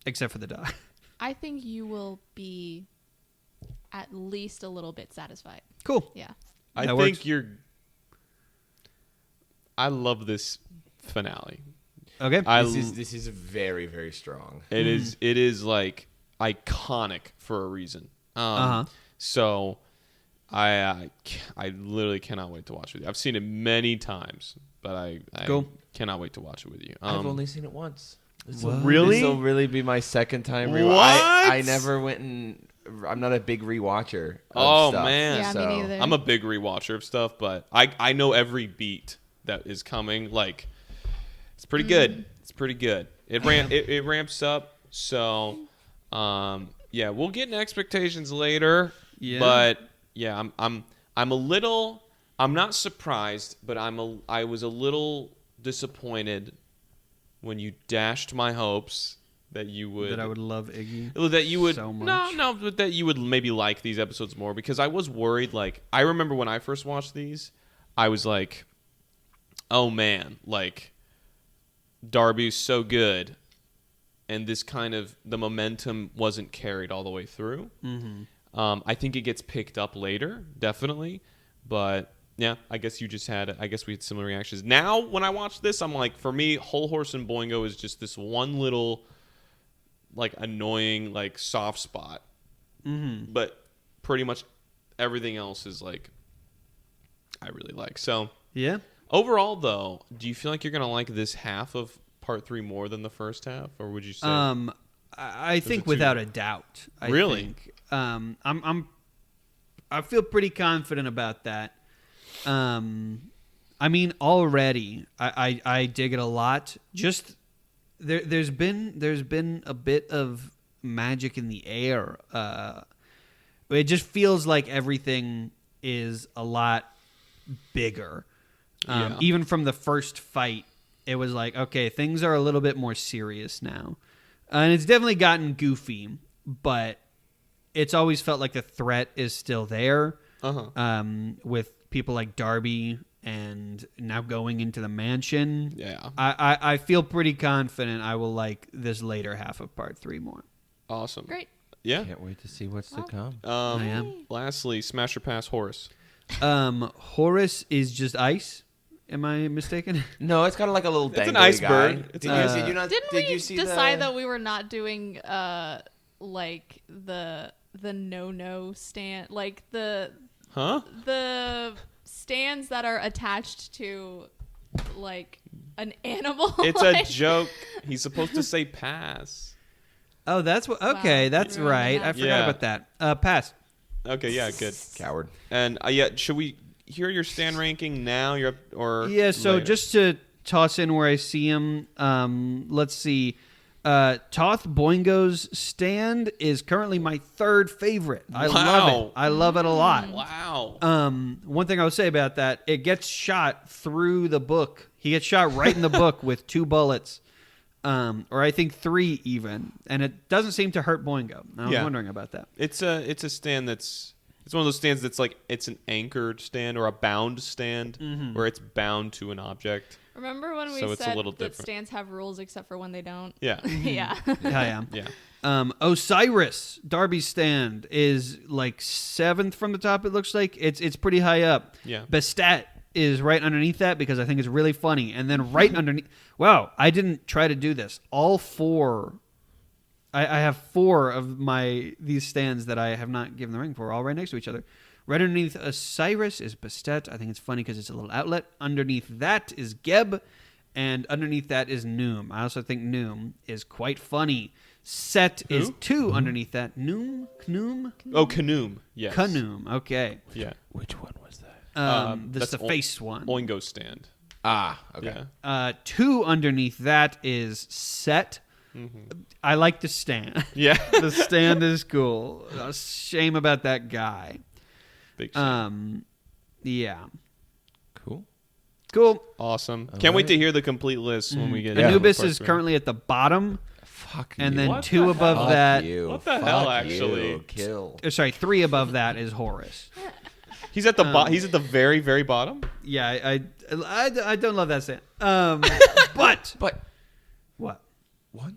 except for the dog. I think you will be at least a little bit satisfied. Cool. Yeah. I That think works. I love this finale. Okay. This is very, very strong. It is like iconic for a reason. So I literally cannot wait to watch it with you. I've seen it many times, but I Cool. cannot wait to watch it with you. I've only seen it once. What? Really? This will really be my second time. What? I never went and I'm not a big rewatcher. Oh, Of stuff, man. Yeah, so. me neither. I'm a big rewatcher of stuff, but I know every beat that is coming. Like, it's pretty good. It's pretty good. It ramps up. So, yeah, we'll get in expectations later. Yeah. But yeah, I'm a little. I'm not surprised, but I was a little disappointed when you dashed my hopes that you would. That I would love Iggy. That you would so much. no, but that you would maybe like these episodes more, because I was worried. Like, I remember when I first watched these, I was like, oh man, like Darby's so good, and this kind of the momentum wasn't carried all the way through. Mm-hmm. I think it gets picked up later, definitely, but yeah, I guess we had similar reactions. Now when I watch this, I'm like, for me, Whole Horse and Boingo is just this one little like annoying like soft spot, but pretty much everything else is like I really like. So Yeah. overall, though, do you feel like you're gonna like this half of part 3 more than the first half, or would you say? I think it too? without a doubt. Really? Think. I feel pretty confident about that. I mean, already I dig it a lot. Just there's been a bit of magic in the air. It just feels like everything is a lot bigger. Yeah. Even from the first fight, it was like, okay, things are a little bit more serious now. And it's definitely gotten goofy, but it's always felt like the threat is still there. With people like Darby and now going into the mansion. Yeah. I feel pretty confident I will like this later half of part 3 more. Awesome. Great. Yeah. Can't wait to see what's to come. I am. Lastly, Smash or Pass Horace. Horace is just ice. Am I mistaken? No, it's kind of like a little It's an dangly iceberg. guy. It's Did an you see? Did you not? Didn't did we you see decide the... that we were not doing like the no stand, like the stands that are attached to like an animal? It's like, a joke. He's supposed to say pass. Oh, that's what. Okay, Wow. that's Ruined right. that. I forgot Yeah. about that. Pass. Okay, yeah, good. Coward? And yeah, should we hear your stand ranking now? Yeah. So later? just to toss in where I see him. Let's see. Toth Boingo's stand is currently my 3rd favorite. I love it. I love it a lot. Wow. One thing I would say about that, it gets shot through the book. He gets shot right in the book with 2 bullets. Or I think 3 even. And it doesn't seem to hurt Boingo. I was wondering about that. It's a stand it's one of those stands that's like it's an anchored stand or a bound stand where it's bound to an object. Remember when we So it's a said little that different. stands have rules except for when they don't? Yeah. Yeah. Yeah. Yeah. Osiris, Darby's stand, is like 7th from the top, it looks like. It's pretty high up. Yeah. Bastet is right underneath that because I think it's really funny. And then right underneath... Wow, I didn't try to do this. All 4... I have 4 of these stands that I have not given the ring for, all right next to each other. Right underneath Osiris is Bastet. I think it's funny because it's a little outlet. Underneath that is Geb. And underneath that is Noom. I also think Noom is quite funny. Set is 2 underneath that. Noom? Knoom? Oh, Kanoom. Yes. Kanoom. Okay. Yeah. Which one was that? This is that's the face one. Oingo stand. Ah, okay. Yeah. 2 underneath that is Set. I like the stand. Yeah. The stand is cool. Shame about that guy. Big shame. Yeah. Cool. Cool. Awesome. All Can't wait right. to hear the complete list when we get into Anubis part is 3. currently at the bottom, Fuck and you. then What 2 the above Fuck that. you. What the Fuck hell, you. actually? Kill. Sorry, 3 above that is Horus. He's at the he's at the very, very bottom. Yeah, I don't love that stand. But But what? one.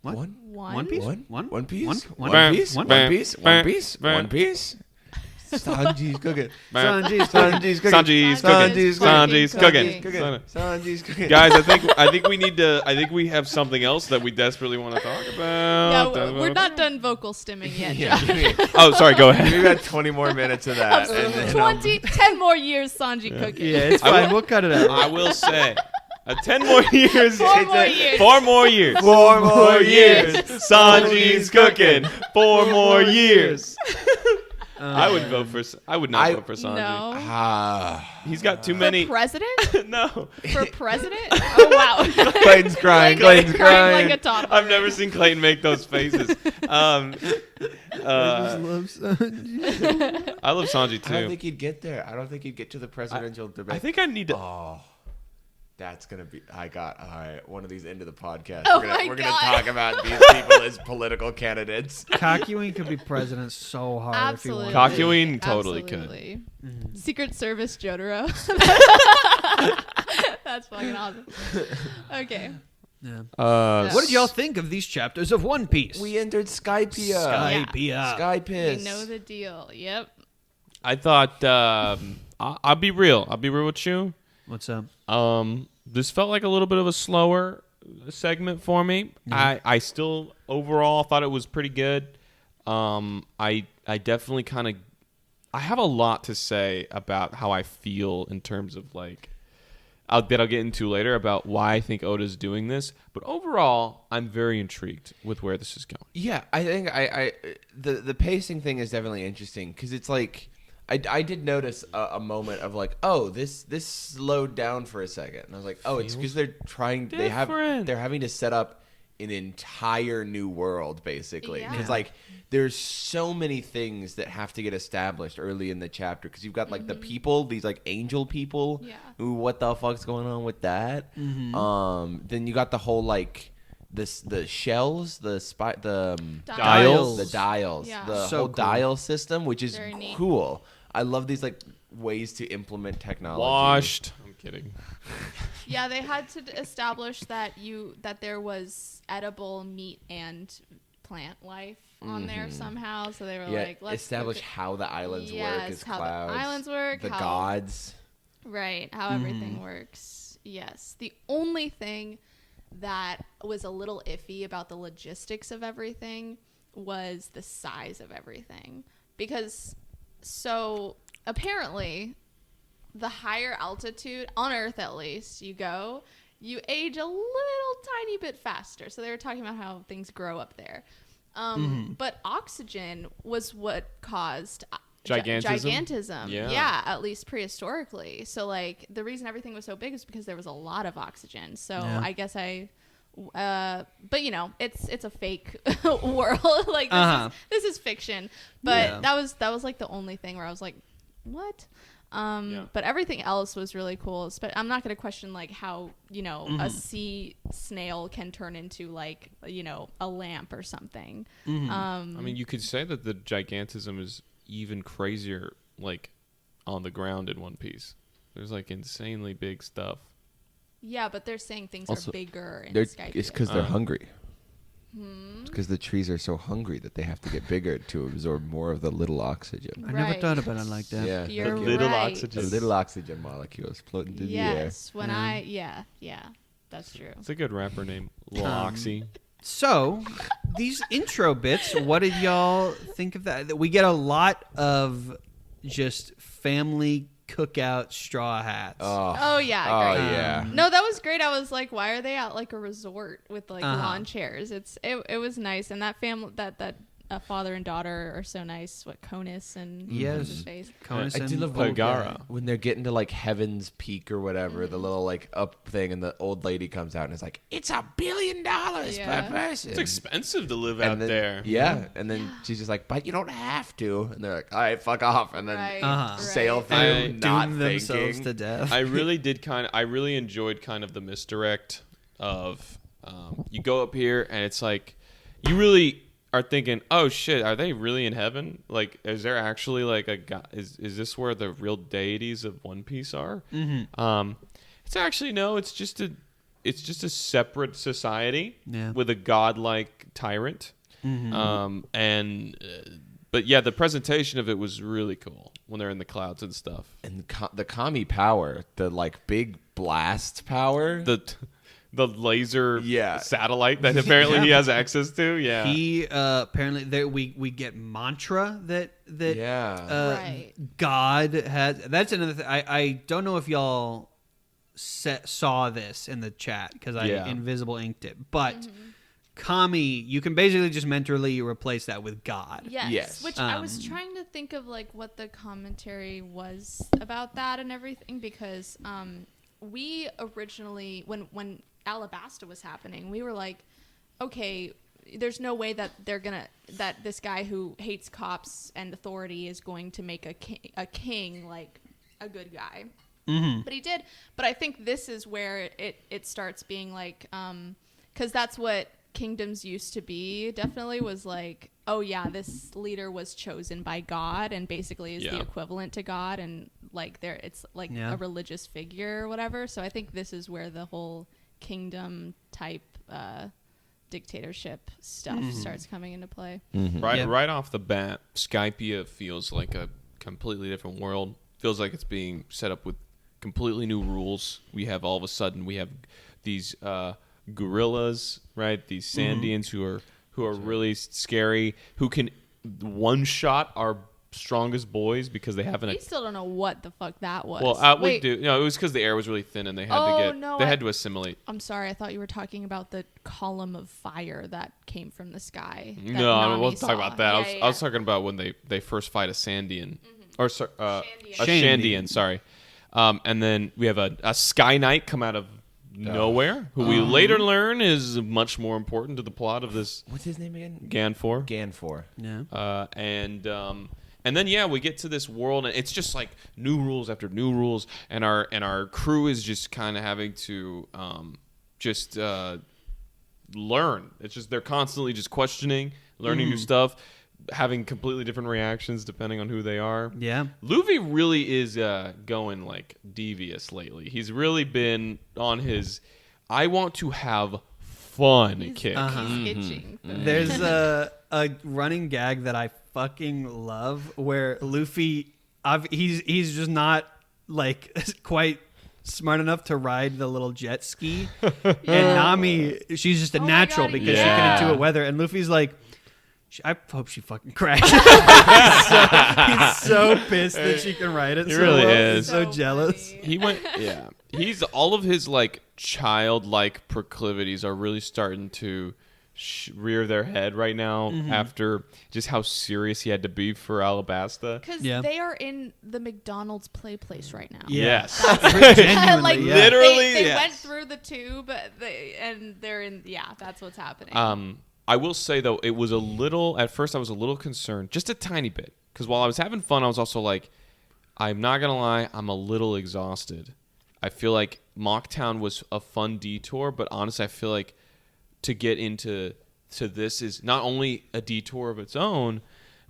What? One. One piece? One. One? One piece. One? One One? piece. One? One piece. One piece. One piece. Sanji's cooking. Sanji's Sanji's cooking. Sanji's cooking. Sanji's Sanji's cooking. cooking. Sanji's cooking. Guys, I think we need to. I think we have something else that we desperately want to talk about. Yeah, we're not done vocal stimming yet, Yeah, Josh. give me- Oh, sorry. Go give me ahead. about 20 more minutes of that. And then 10 more years Sanji cooking. Yeah, it's I fine. will- We'll cut it out. I will say, 10 more years. 4 more years. 4 more years. 4 more years. Sanji's cooking. 4 more years. I would vote for. I would not vote for Sanji. No. He's got too many. For president? No. For president? Oh, wow. Clayton's crying. Clayton's crying. like a toddler. I've never seen Clayton make those faces. I love Sanji. I love Sanji I don't too. think he'd get there. I don't think he'd get to the presidential debate. I think I need to. Oh, that's gonna be. All right. One of these into the podcast. Oh we're gonna God. talk about these people as political candidates. Kakyoin could be president so hard Absolutely. if he wanted. Kakyoin totally Absolutely. Mhm. Secret Service Jotaro. That's fucking awesome. Okay. Yeah. What What did y'all think of these chapters of One Piece? We entered Skypia. Skypia. Skypiss. We know the deal. Yep. I thought. I'll be real. I'll be real with you. What's up? This felt like a little bit of a slower segment for me. I still overall thought it was pretty good. I definitely kind of I have a lot to say about how I feel in terms of like that I'll get into later about why I think Oda's doing this. But overall, I'm very intrigued with where this is going. Yeah, I think the pacing thing is definitely interesting because it's like I did notice a moment of like, oh, this slowed down for a second, and I was like, oh, it's because they're trying they're having to set up an entire new world basically because Yeah. like there's so many things that have to get established early in the chapter because you've got like the people, these like angel people, Yeah. who what the fuck's going on with that? Then you got the whole like the shells, the Dials. dials, Yeah. the So whole cool. dial system, which is Very neat. cool. I love these like ways to implement technology. Washed. I'm kidding. Yeah, they had to establish that there was edible meat and plant life on there somehow. So they were Yeah, like, let's establish look at- how the islands work Yes, as how clouds. the islands work, the how- gods. Right, how everything works. Yes. The only thing that was a little iffy about the logistics of everything was the size of everything. Because, so apparently, the higher altitude, on Earth at least, you age a little tiny bit faster. So they were talking about how things grow up there. But oxygen was what caused gigantism. Yeah. At least prehistorically. So like the reason everything was so big is because there was a lot of oxygen. So Yeah. I guess but you know, it's a fake world. Like this is fiction. But Yeah. that was like the only thing where I was like, what? Yeah. But everything else was really cool. I'm not going to question like how, you know, a sea snail can turn into like, you know, a lamp or something. I mean, you could say that the gigantism is even crazier, like on the ground in One Piece. There's like insanely big stuff. Yeah, but they're saying things Also, are bigger in It's Skype. because they're hungry. It's because the trees are so hungry that they have to get bigger to absorb more of the little oxygen. I never Right. thought about it like that. Yeah, You're thank you. Little right. The oxygen. little oxygen molecules floating through the air. Yes, when yeah, that's true. It's a good rapper name, Lil Oxy. So, these intro bits, what did y'all think of that? We get a lot of just family cookout straw hats. Oh yeah, Oh great. yeah. No, that was great. I was like, why are they at like a resort with like Uh-huh. lawn chairs? It was nice, and that family that father and daughter are so nice. What Conus and Yes. what's his face? Conus I do and love Pagara. when they're getting to like Heaven's Peak or whatever, the little like up thing, and the old lady comes out and is like, "It's $1 billion Yeah. per person." It's expensive to live And out then- there. Yeah, and then she's just like, "But you don't have to," and they're like, "All right, fuck off," and then Right, Uh-huh. sail through, I not doom themselves thinking. to death. I really enjoyed kind of the misdirect of you go up here and it's like you really are thinking, oh shit, are they really in heaven? Like, is there actually like a god? Is this where the real deities of One Piece are? It's actually no. It's just a separate society Yeah. with a godlike tyrant. But yeah, the presentation of it was really cool when they're in the clouds and stuff. And the Kami power, the like big blast power. The laser Yeah. satellite that apparently he has access to. Yeah. He apparently there we get mantra that Yeah. Right. God has. That's another thing. I don't know if y'all saw this in the chat because I Yeah. invisible inked it. But Kami, you can basically just mentally replace that with God. Yes. Which I was trying to think of like what the commentary was about that and everything, because we originally when Alabasta was happening, we were like, okay, there's no way that that this guy who hates cops and authority is going to make a king like a good guy. Mm-hmm. But he did. But I think this is where it starts being like, because that's what kingdoms used to be, definitely was like, oh yeah, this leader was chosen by God and basically is the equivalent to God, and like it's like a religious figure or whatever. So I think this is where the whole kingdom type dictatorship stuff starts coming into play. Right off the bat, Skypia feels like a completely different world. Feels like it's being set up with completely new rules. We have all of a sudden these gorillas, right? These Sandians who are really scary, who can one shot our strongest boys because they haven't. We still don't know what the fuck that was. Well, we do. No, it was because the air was really thin and they had had to assimilate. I'm sorry, I thought you were talking about the column of fire that came from the sky. No, I Nami wasn't talking about that. Yeah, I was talking about when they first fight a Sandian. Or sorry, a Shandian. Shandian, sorry. And then we have a Sky Knight come out of nowhere, who we later learn is much more important to the plot of this. What's his name again? Ganfor. Ganfor. Yeah. And then we get to this world, and it's just like new rules after new rules, and our crew is just kind of having to learn. It's just they're constantly just questioning, learning new stuff, having completely different reactions depending on who they are. Yeah. Luffy really is going like devious lately. He's really been on his I want to have fun kick. He's itching. There's a running gag that I fucking love where Luffy, he's just not like quite smart enough to ride the little jet ski, and Nami, she's just a natural God, because she can intuit weather, and Luffy's like, I hope she fucking crashes. He's so pissed that she can ride it. He so really well. is. He's so jealous. Funny. He went he's all of his like childlike proclivities are really starting to rear their head right now after just how serious he had to be for Alabasta. Because they are in the McDonald's play place right now. Yes. Genuinely, like yeah. Literally, they yes. went through the tube, and they're in. Yeah, that's what's happening. I will say though, it was at first I was a little concerned, just a tiny bit, because while I was having fun, I was also like, I'm not gonna lie, I'm a little exhausted. I feel like Mocktown was a fun detour, but honestly, I feel like to get into this is not only a detour of its own,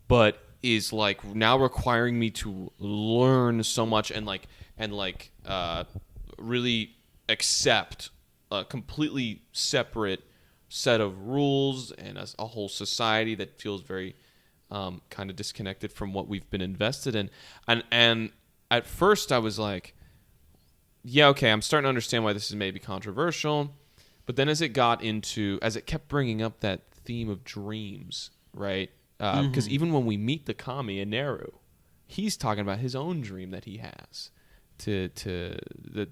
but is like now requiring me to learn so much and really accept a completely separate set of rules and a whole society that feels very kind of disconnected from what we've been invested in. And at first I was like, yeah, okay, I'm starting to understand why this is maybe controversial. But then as it kept bringing up that theme of dreams, right? Because even when we meet the Kami and Neru, he's talking about his own dream that he has that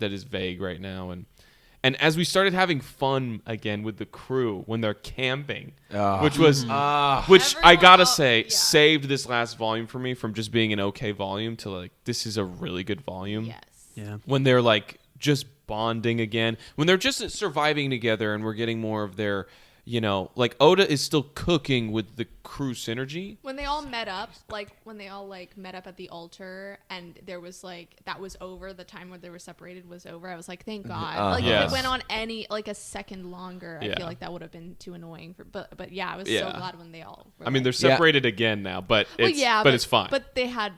is vague right now. And as we started having fun again with the crew when they're camping, which I gotta say saved this last volume for me from just being an okay volume to like this is a really good volume. Yes. Yeah. When they're like just bonding again, when they're just surviving together, and we're getting more of their, like Oda is still cooking with the crew synergy. When they all met up, met up at the altar, and there was like that was over. The time where they were separated was over. I was like, thank God. If it went on a second longer, I feel like that would have been too annoying. But yeah, I was so glad when they all. Were they're separated again now, but it's fine. But they had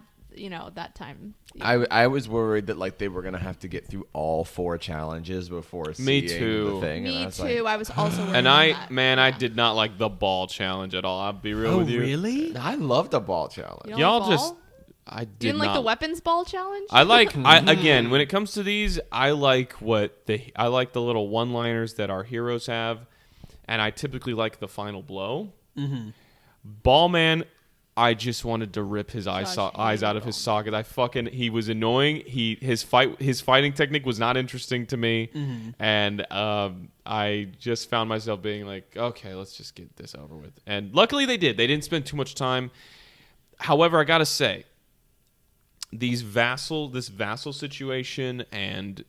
that time. I was worried that like they were gonna have to get through all 4 challenges before seeing the thing. Me and too. I was also worried and about that. I did not like the ball challenge at all. I'll be real with you. Really? I love the ball challenge. You don't Y'all like just ball? I You did didn't not like the weapons ball challenge? again, when it comes to these, I like the little one-liners that our heroes have, and I typically like the final blow. Ball man, I just wanted to rip his eyes Josh out hated of his him. socket. He was annoying. His fighting technique was not interesting to me, and I just found myself being like, okay, let's just get this over with. And luckily they did. They didn't spend too much time. However, I gotta say, this vassal situation, and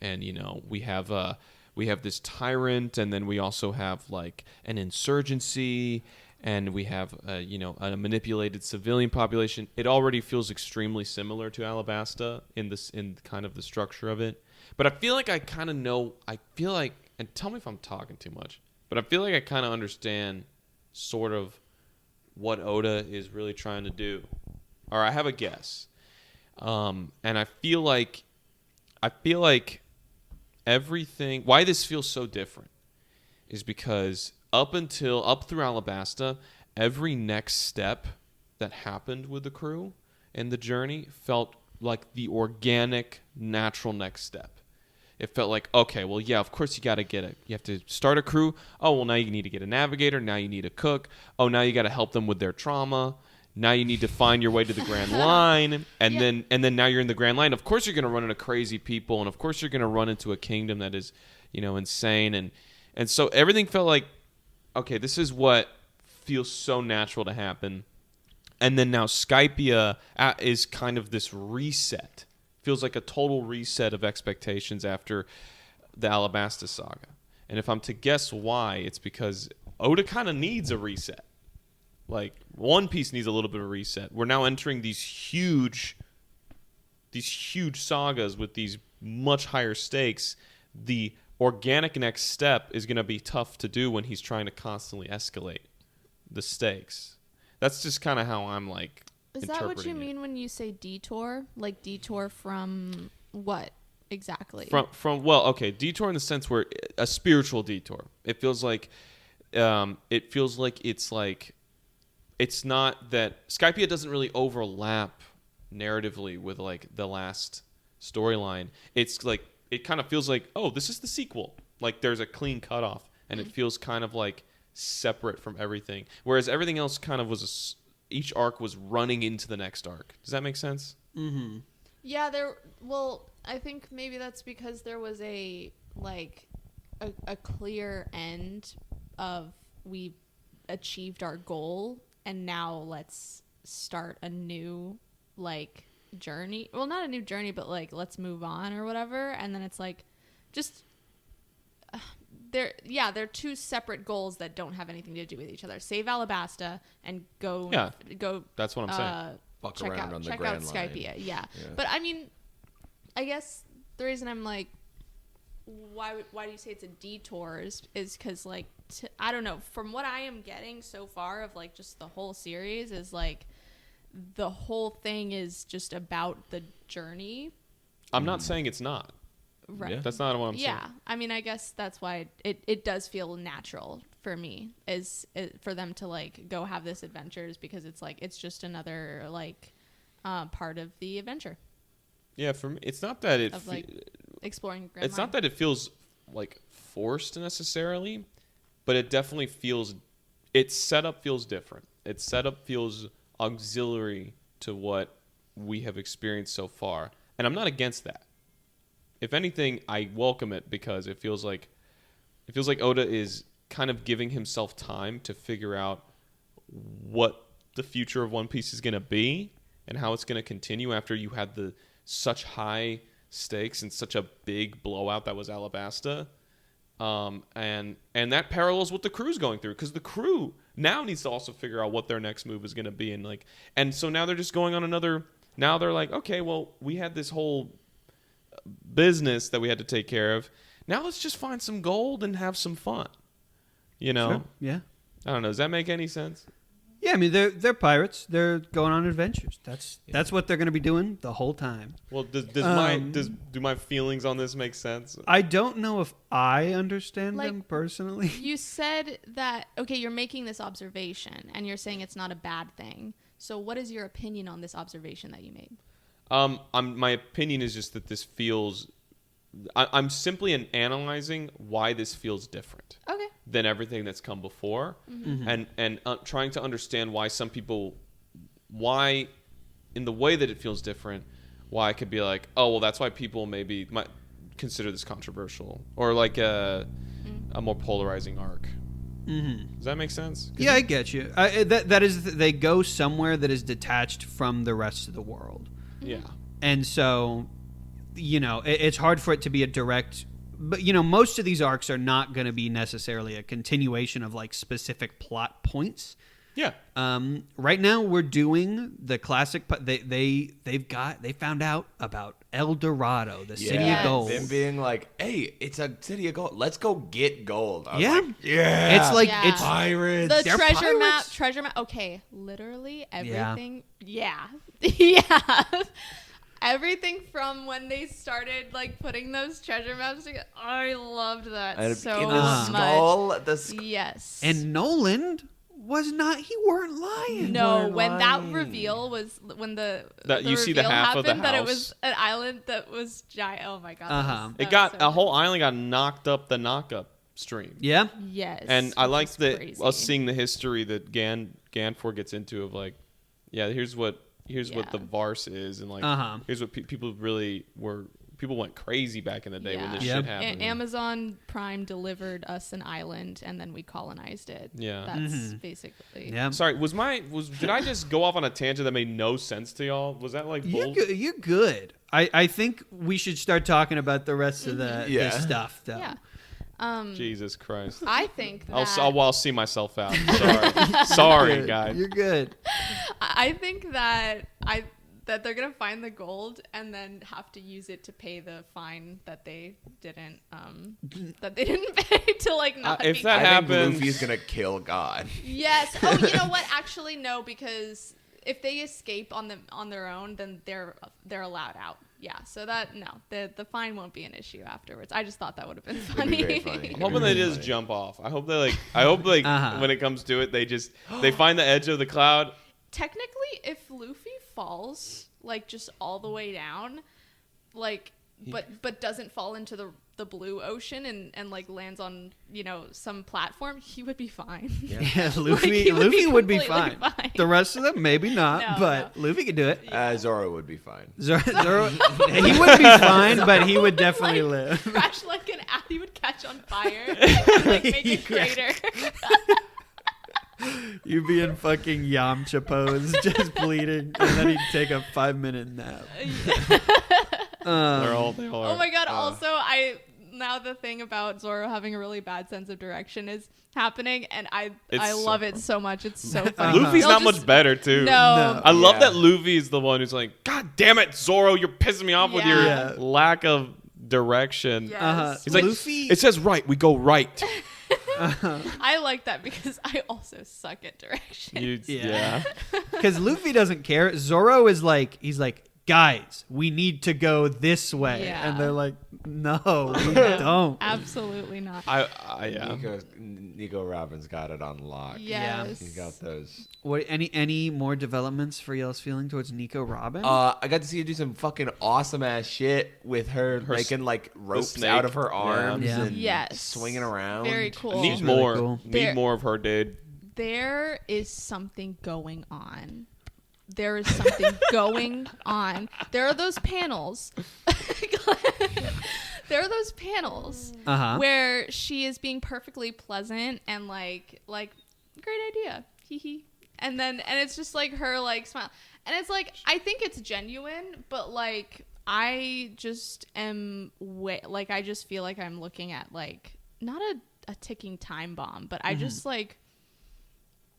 we have this tyrant, and then we also have like an insurgency, and we have a manipulated civilian population. It already feels extremely similar to Alabasta in kind of the structure of it. But I feel like I kind of know. I feel like, and tell me if I'm talking too much, but I feel like I kind of understand sort of what Oda is really trying to do, or I have a guess. And I feel like everything, why this feels so different is because up through Alabasta, every next step that happened with the crew and the journey felt like the organic, natural next step. It felt like, okay, well, yeah, of course you have to start a crew. Oh, well, now you need to get a navigator. Now you need a cook. Oh, now you got to help them with their trauma. Now you need to find your way to the Grand Line, and then now you're in the Grand Line. Of course, you're going to run into crazy people, and of course, you're going to run into a kingdom that is, insane, and so everything felt like, okay, this is what feels so natural to happen, and then now Skypia is kind of this reset. Feels like a total reset of expectations after the Alabasta saga, and if I'm to guess why, it's because Oda kind of needs a reset. Like, One Piece needs a little bit of a reset. We're now entering these huge sagas with these much higher stakes. The organic next step is going to be tough to do when he's trying to constantly escalate the stakes. That's just kind of how I'm like Is interpreting that what you it. mean when you say detour? Like detour from what exactly? From well, okay, detour in the sense where a spiritual detour. It feels like it's not that Skypia doesn't really overlap narratively with like the last storyline. It's like it kind of feels like, oh, this is the sequel. Like there's a clean cutoff, and it feels kind of like separate from everything. Whereas everything else kind of each arc was running into the next arc. Does that make sense? Mm-hmm. Yeah, I think maybe that's because there was a clear end of we achieved our goal, and now let's start a new journey. Well, not a new journey, but let's move on or whatever. And then it's like just they're two separate goals that don't have anything to do with each other. Save Alabasta and go. That's what I'm saying. Fuck around on the check Grand out Line. Skypia. Yeah. But I mean, I guess the reason I'm like, why do you say it's a detour is because I don't know, from what I am getting so far of just the whole series is the whole thing is just about the journey. I'm not saying it's not. Right. Yeah. That's not what I'm saying. Yeah. I mean, I guess that's why it does feel natural for me for them to go have this adventures, because it's just another part of the adventure Yeah, for me, it's not that it of exploring Grand it's Line. not that it feels forced necessarily, but it definitely feels, its setup feels different. Its setup feels auxiliary to what we have experienced so far, and I'm not against that. If anything, I welcome it because it feels like Oda is kind of giving himself time to figure out what the future of One Piece is going to be and how it's going to continue after you had such high stakes and such a big blowout that was Alabasta. And that parallels what the crew's going through, because the crew now needs to also figure out what their next move is going to be, and so now they're just going on another. Now they're like, okay, well, we had this whole business that we had to take care of. Now let's just find some gold and have some fun. Sure. Yeah. I don't know. Does that make any sense? Yeah, I mean they're pirates. They're going on adventures. That's what they're going to be doing the whole time. Well, do my feelings on this make sense? I don't know if I understand them personally. You said that, okay, you're making this observation and you're saying it's not a bad thing. So what is your opinion on this observation that you made? My opinion is just that this feels. I'm simply analyzing why this feels different. Okay. Than everything that's come before, Mm-hmm. and trying to understand why some people why, in the way that it feels different, why it could be like, oh, well, that's why people maybe might consider this controversial or like a more polarizing arc. Mm-hmm. Does that make sense? Yeah, I get you. That is, they go somewhere that is detached from the rest of the world. Yeah. And so, it's hard for it to be a direct. But, most of these arcs are not going to be necessarily a continuation of like specific plot points. Yeah. Right now we're doing the classic. They found out about El Dorado, the city of gold. Them being like, hey, it's a city of gold. Let's go get gold. I was Yeah. like, yeah. It's like it's pirates. The They're treasure map. Okay, literally everything. Yeah. Everything from when they started like putting those treasure maps together. I loved that And so in much. the skull, Yes. And Nolan was not. He weren't lying. no, weren't when that lying. reveal was when the That you see the reveal half of the happened, that it house. was an island that was giant. Oh my god. It got a whole island got knocked up the knock-up stream. Yeah. Yes. And I which like is that crazy. us seeing the history that Ganfor gets into of like, yeah, here's what the Vars is, and like here's what people really were. People went crazy back in the day when this shit happened. Amazon Prime delivered us an island, and then we colonized it. Yeah. That's basically. Yeah. Sorry, did I just go off on a tangent that made no sense to y'all? Was that like bull? You're good. I think we should start talking about the rest of the stuff, though. Yeah. Jesus Christ. I think that I'll see myself out. Sorry, guys. You're good. I think that they're gonna find the gold and then have to use it to pay the fine that they didn't pay to like not. If be that I think happens, Luffy's gonna kill God. Yes. Oh, you know what? Actually, no, because if they escape on their own, then they're allowed out. Yeah. So the fine won't be an issue afterwards. I just thought that would have been funny. It'd be very funny. I'm hoping they just jump off. I hope when it comes to it, they find the edge of the cloud. Technically, if Luffy falls like just all the way down, like but doesn't fall into the blue ocean and like lands on some platform, he would be fine. Yeah, Luffy he would be would be completely fine. fine. The rest of them maybe not, No, but Luffy could do it. Zoro would be fine. Zoro, he would be fine, but he would definitely live. Crash like an he would catch on fire and like make a crater. You'd be in fucking Yamcha pose, just bleeding, and then he'd take a 5-minute nap. They all Oh my god! Also, now the thing about Zoro having a really bad sense of direction is happening, and I love it so much. It's so funny. Luffy's They'll not just- much better too. No. I love that Luffy is the one who's like, God damn it, Zoro, you're pissing me off with your Yeah. lack of direction. Yes. He's like, Luffy. it says right, we go right. I like that because I also suck at direction. Yeah. Because Luffy doesn't care. Zoro is like, he's like, guys, we need to go this way. Yeah. And they're like, no, we don't. Absolutely not. Yeah. Nico Robin's got it on lock. Yes. He's got those. What? Any more developments for y'all's feeling towards Nico Robin? I got to see her do some fucking awesome ass shit with her making like ropes snake. out of her arms Yeah. and Yes. swinging around. Very cool. Need really more. cool. Need There- more of her, dude. There is something going on. There is something going on. There are those panels. There are those panels where she is being perfectly pleasant and like great idea, hee hee. And it's just like her like smile, and it's like I think it's genuine, but like I just am I just feel like I'm looking at like not a ticking time bomb, but I just like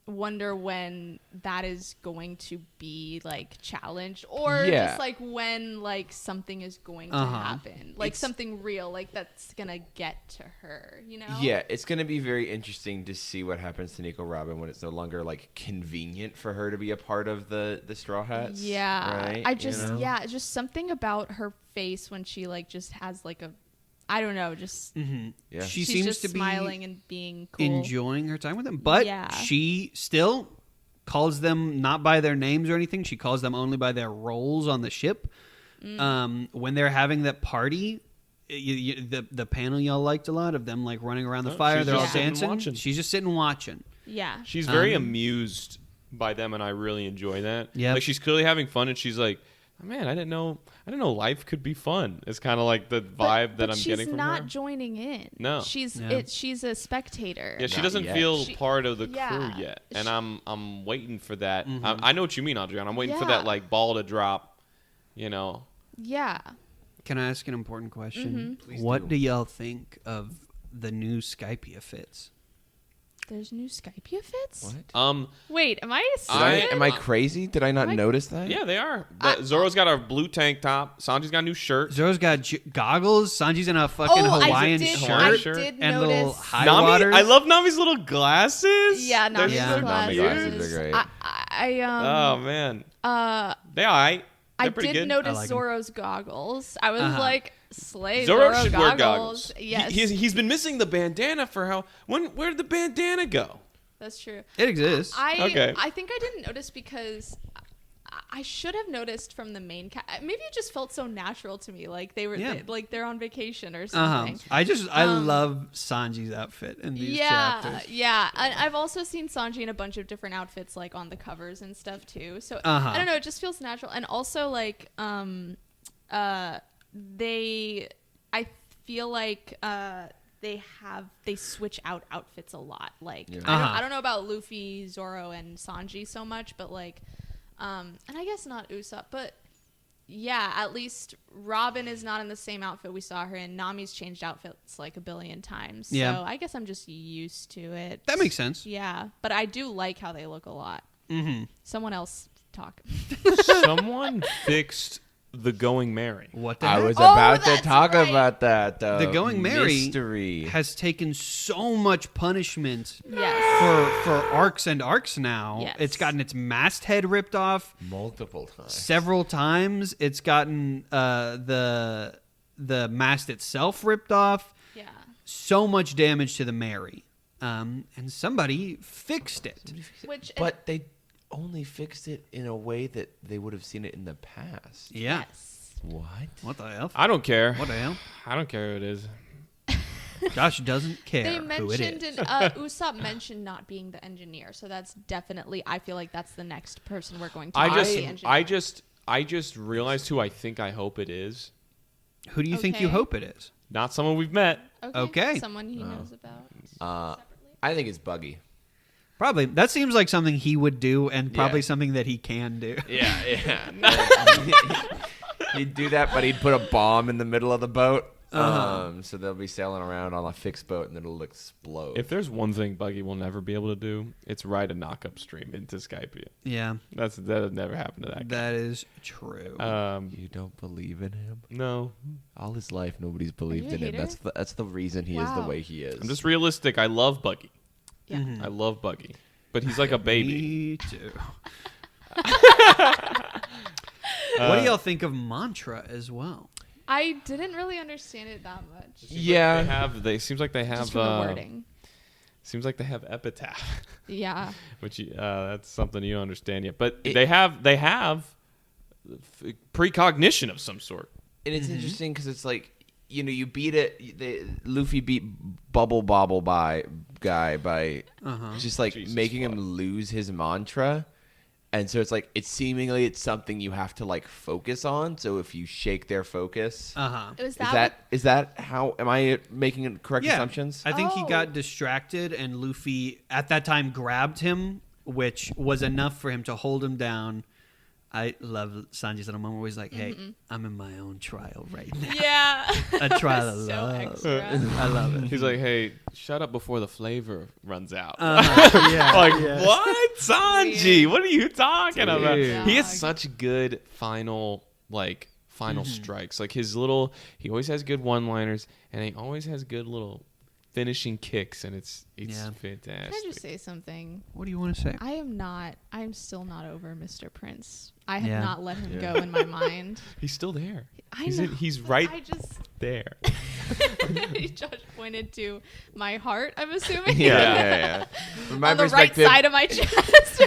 wonder when that is going to be like challenged, or just like when like something is going to happen, like something real, like that's gonna get to her, Yeah, it's gonna be very interesting to see what happens to Nico Robin when it's no longer like convenient for her to be a part of the Straw Hats. Yeah, right? I just just something about her face when she like just has like a, I don't know, just Yeah. She she's seems just to be smiling and being cool. enjoying her time with them, but she still calls them not by their names or anything. She calls them only by their roles on the ship. When they're having that party, the panel y'all liked a lot of them like running around the fire. She's They're all just sitting dancing. watching. She's just sitting watching. Yeah, She's very amused by them, and I really enjoy that. Yep. Like she's clearly having fun, and she's like, oh, man, I didn't know life could be fun. It's kind of like the vibe that I'm getting from her. She's not joining in. No. She's a spectator. Yeah, she Not doesn't yet. feel part of the Yeah. crew yet, and I'm waiting for that. Mm-hmm. I know what you mean, Adrian. I'm waiting for Yeah. that like ball to drop. Yeah. Can I ask an important question? Please What do. do y'all think of the new Skypia fits? There's new Skypia fits? What? Wait, am I Am I crazy? Did I not notice that? Yeah, they are. Zoro's got a blue tank top. Sanji's got a new shirt. Zoro's got goggles. Sanji's in a fucking Hawaiian I shirt did and notice. little high Nami, waters. I love Nami's little glasses. Yeah, They're Nami's Yeah. so glasses. Nami glasses are great. Oh man, they alright. I They're pretty did good. notice I like 'em. Zoro's goggles. I was Uh-huh. like, slay Zoro Zoro should wear goggles. Yes, He's been missing the bandana for how? Where did the bandana go? that's true. It exists. Okay. I think I didn't notice because I should have noticed from the main cat. Maybe it just felt so natural to me, like they were like they're on vacation or something. I love Sanji's outfit in these chapters. Yeah. I've also seen Sanji in a bunch of different outfits, like on the covers and stuff too. So Uh-huh. I don't know. It just feels natural, and also like I feel like they switch out outfits a lot. Like Uh-huh. I don't know about Luffy, Zoro, and Sanji so much, but like and I guess not Usopp, but yeah, at least Robin is not in the same outfit we saw her in. Nami's changed outfits like a billion times. Yeah. So I guess I'm just used to it. That makes sense. Yeah, but I do like how they look a lot. Mm-hmm. Someone else talk. Someone fixed the Going Merry. What the I heck? was about to that's talk right. about that. The Going Merry mystery. has taken so much punishment Yes. for arcs and arcs now. Yes. It's gotten its masthead ripped off multiple times. several times. It's gotten the mast itself ripped off. Yeah. So much damage to the Mary. And somebody fixed it. Which But they only fixed it in a way that they would have seen it in the past. Yeah. yes. What? What the hell? I don't care. What the hell? I don't care who it is. Josh doesn't care They who it mentioned is. Usopp mentioned not being the engineer, so that's definitely. I feel like that's the next person we're going to. I be just the engineer. I just realized who I think I hope it is. Who do you think you Okay. hope it is? Not someone we've met. Okay. Someone he knows about. Separately. I think it's Buggy. Probably. That seems like something he would do and probably Yeah. something that he can do. Yeah. He'd do that, but he'd put a bomb in the middle of the boat. So they'll be sailing around on a fixed boat and it'll explode. If there's one thing Buggy will never be able to do, it's ride a knock-up stream into Skypia. Yeah, That'll never happen to that guy. that is true. You don't believe in him? No, All his life, nobody's believed you a in him. hater? That's the reason he is the Wow. way he is. I'm just realistic. I love Buggy. Yeah. Mm-hmm. I love Buggy, but he's like a baby. Me too. What do y'all think of Mantra as well? I didn't really understand it that much. Yeah. They seems like they have Just from the wording. Seems like they have epitaph, Yeah. which that's something you don't understand yet. But they have precognition of some sort. And it's interesting because it's like, you beat it. Luffy beat Bubble Bobble guy by just like Jesus making fuck. him lose his mantra. And so it's like, it's something you have to like focus on. So if you shake their focus, It was is that how, am I making correct assumptions? I think he Oh. got distracted and Luffy at that time grabbed him, which was enough for him to hold him down. I love Sanji's little moment where he's like, hey, I'm in my own trial right now. Yeah. A trial of So love. extra. I love it. He's like, "Hey, shut up before the flavor runs out." Yeah, like, yeah. what, Sanji? What are you talking about? Dude. He has such good final strikes. Like he always has good one-liners, and he always has good little finishing kicks, and it's fantastic. Can I just say something? What do you want to say? I'm still not over Mr. Prince. I have Yeah. not let him go in my mind. He's still there. I He's know. he's but right I just there. Josh pointed to my heart. I'm assuming. Yeah. From my On the right perspective, side of my chest.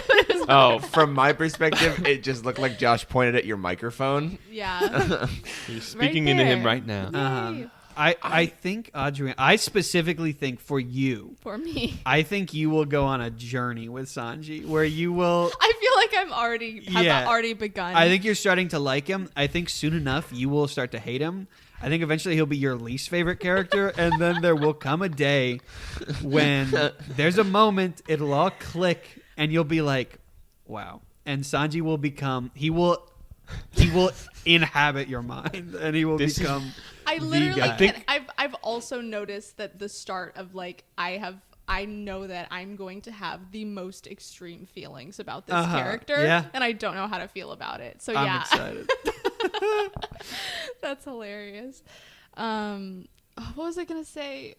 Oh, from my perspective, it just looked like Josh pointed at your microphone. Yeah. you're speaking into him there. right now. Uh-huh. Yay. I think Adrian. I specifically think for you. For me. I think you will go on a journey with Sanji where you will. I feel like I'm already begun. I think you're starting to like him. I think soon enough you will start to hate him. I think eventually he'll be your least favorite character, and then there will come a day when there's a moment, it'll all click, and you'll be like, wow. And Sanji will become, he will inhabit your mind, and he will become I the literally guy. I've also noticed that the start of like I know that I'm going to have the most extreme feelings about this character, yeah. and I don't know how to feel about it. So I'm yeah, excited. that's hilarious. What was I gonna say?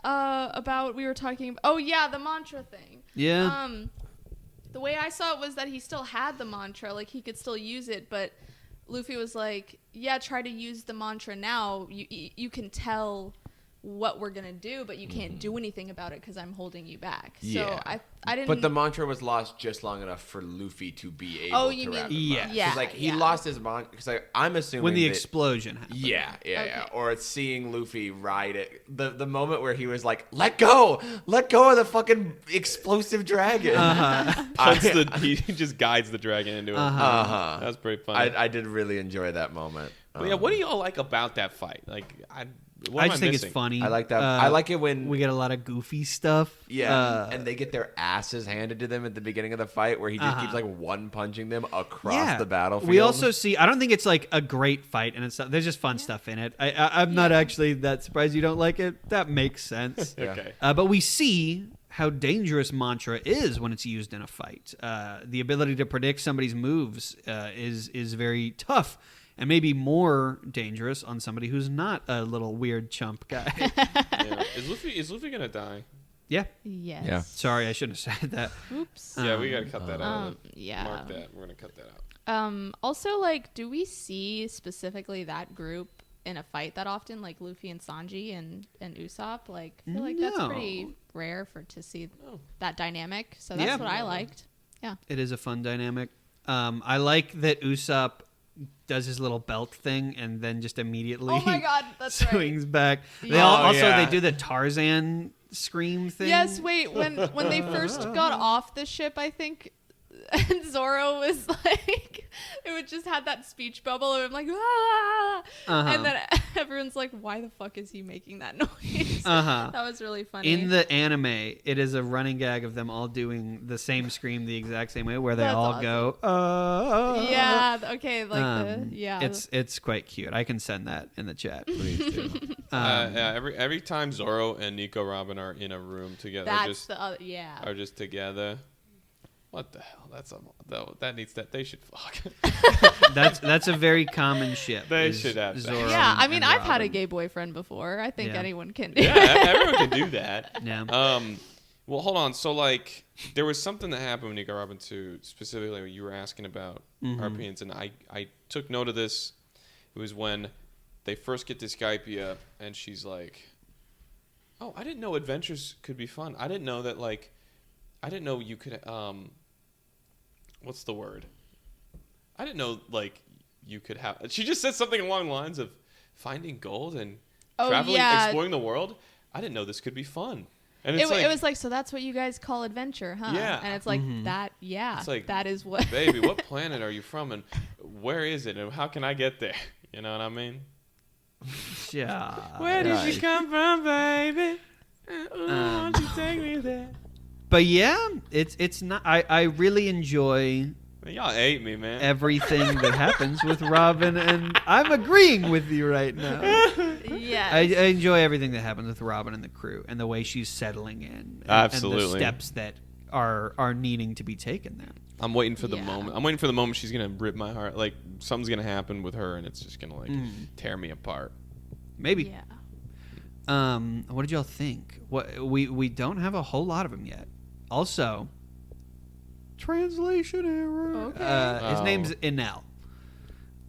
About we were talking. Oh yeah, the mantra thing. Yeah. The way I saw it was that he still had the mantra, like he could still use it, but Luffy was like, "Yeah, try to use the mantra now. You can tell what we're gonna do, but you can't do anything about it because I'm holding you back." Yeah. So I didn't. But the mantra was lost just long enough for Luffy to be able to wrap him yeah. up. Yeah, 'Cause, like he yeah. lost his mantra because I'm assuming When the that, explosion happened. yeah. Or it's seeing Luffy ride it. The moment where he was like, let go of the fucking explosive dragon. He just guides the dragon into it. That's pretty funny. I did really enjoy that moment. But yeah, what do y'all like about that fight? Like, what I am just think missing? it's funny. I like that. I like it when we get a lot of goofy stuff. Yeah, and they get their asses handed to them at the beginning of the fight, where he just keeps like one punching them across the battlefield. We also see. I don't think it's like a great fight, and there's just fun stuff in it. I'm not actually that surprised you don't like it. That makes sense. Okay. But we see how dangerous mantra is when it's used in a fight. The ability to predict somebody's moves is very tough. And maybe more dangerous on somebody who's not a little weird chump guy. Yeah. Is Luffy gonna die? Yeah. Yes. Yeah. Sorry, I shouldn't have said that. Oops. Yeah, we gotta cut that out. Yeah. Mark that. We're gonna cut that out. Also, like, do we see specifically that group in a fight that often, like Luffy and Sanji and Usopp? Like, I feel like that's No. pretty rare to see Oh. that dynamic. So that's what I liked. Yeah. It is a fun dynamic. I like that Usopp does his little belt thing and then just immediately Oh my God, that's right. swings back. They Oh, also yeah. they do the Tarzan scream thing. Yes. Wait. When they first got off the ship, I think, and Zoro was like, it would just had that speech bubble of him like, ah, and then everyone's like, why the fuck is he making that noise? That was really funny. In the anime, it is a running gag of them all doing the same scream the exact same way, where they That's all awesome. go, Yeah. Okay. Like yeah. It's quite cute. I can send that in the chat. Please do. Yeah. Every time Zoro and Nico Robin are in a room together, That's the other. Yeah. are just together. What the hell? They should fuck. That's a very common ship. They is should have that. Zoro Yeah, I and mean, I've had a Robin. gay boyfriend before. I think Yeah. anyone can do. Yeah, everyone can do that. Yeah. Well, hold on. So, like, there was something that happened with Nico Robin too, specifically when you were asking about our opinions, and I took note of this. It was when they first get to Skypia, and she's like, "Oh, I didn't know adventures could be fun. I didn't know that. Like, I didn't know you could. What's the word? I didn't know like you could have." She just said something along the lines of finding gold and traveling, exploring the world. I didn't know this could be fun. And it's It was like, so that's what you guys call adventure, huh? Yeah. And it's like that. Yeah. It's like, that is what. baby, what planet are you from, and where is it, and how can I get there? You know what I mean? Yeah. Where did you come from, baby? Why don't you take me there? But yeah, it's not. I really enjoy Man, y'all ate me, man. everything that happens with Robin, and I'm agreeing with you right now. Yes. I enjoy everything that happens with Robin and the crew, and the way she's settling in, and Absolutely. the steps that are needing to be taken there. I'm waiting for the Yeah. moment. I'm waiting for the moment she's gonna rip my heart. Like something's gonna happen with her, and it's just gonna like tear me apart. Maybe. Yeah. What did y'all think? What we don't have a whole lot of them yet. Also, translation error. Okay. His Oh. name's Enel.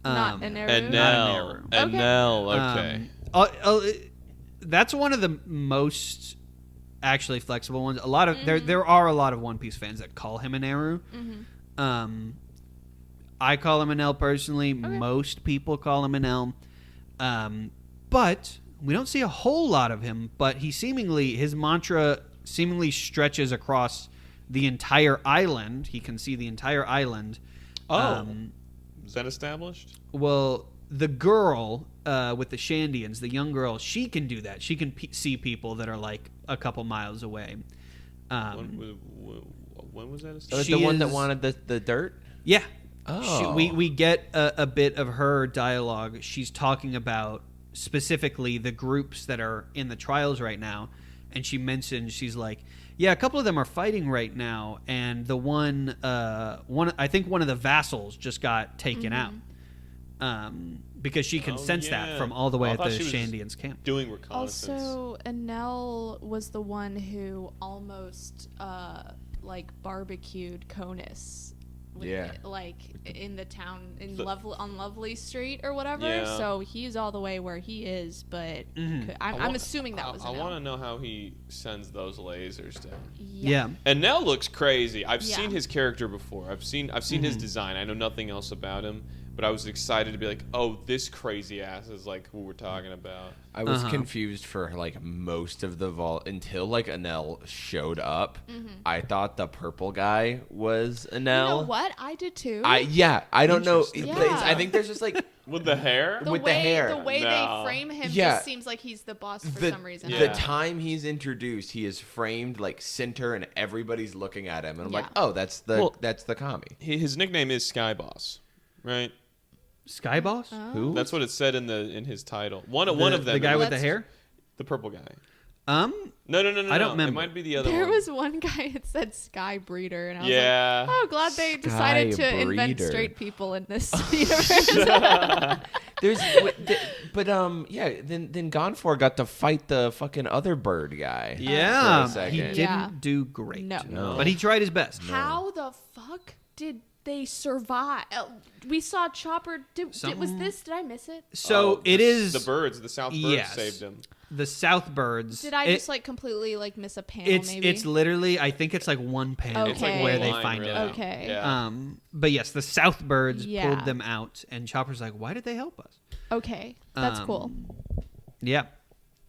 Not an error. Enel. Okay. Enel. Okay. That's one of the most actually flexible ones. A lot of there are a lot of One Piece fans that call him an Eru. I call him an L personally. Most people call him an L. But we don't see a whole lot of him. But his mantra seemingly stretches across the entire island. He can see the entire island. Is that established? Well, the girl with the Shandians, the young girl, she can do that. She can see people that are like a couple miles away. When was that established? Was She the one that is- wanted the dirt? Yeah. Oh. We get a bit of her dialogue. She's talking about specifically the groups that are in the trials right now. And she mentions, she's like, yeah, a couple of them are fighting right now. And the one I think one of the vassals just got taken out. Because she can sense that from all the way I at thought the she was Shandians camp. Doing reconnaissance. Also, Enel was the one who almost like barbecued Conus. Yeah. Like in the town on Lovely Street or whatever. Yeah. So he's all the way where he is, but I'm assuming that was I Enel. want to know how he sends those lasers down. Yeah. And Nell looks crazy. I've Yeah. seen his character before. I've seen his design. I know nothing else about him, but I was excited to be like, oh, this crazy ass is like who we're talking about. I was confused for like most of the vault until like Enel showed up. I thought the purple guy was Enel. You know what? I did too. I don't know. Interesting. I think there's just like With the hair? with the hair. The way No. they frame him Yeah. just seems like he's the boss for the, some reason. the Yeah. time he's introduced, he is framed like center, and everybody's looking at him, and I'm like, Yeah. oh, that's the Well- commie. His nickname is Sky Boss, right? Sky Boss? Who? That's what it said in his title. One of them. The guy with the Let's- hair? the purple guy. Um, No. I don't It remember. might be the other There one. was one guy that said Sky Breeder, and I was Yeah. like, oh, glad they decided Sky to invent Breeder. straight people in this universe. There's, but yeah. Then Gonfor got to fight the fucking other bird guy. yeah. For a second. He didn't Yeah. do great. No. But he tried his best. How the fuck did they survive? We saw Chopper. Did I miss it? So Oh, it is the birds. The South birds Yes. saved him. the South Birds. Did I just like completely like miss a panel? Maybe It's literally, I think it's like one panel It's like Okay. where one they line, find really. it out. Okay. Yeah. But yes, the South Birds Yeah. pulled them out, and Chopper's like, "Why did they help us?" Okay, that's Um, cool. Yeah,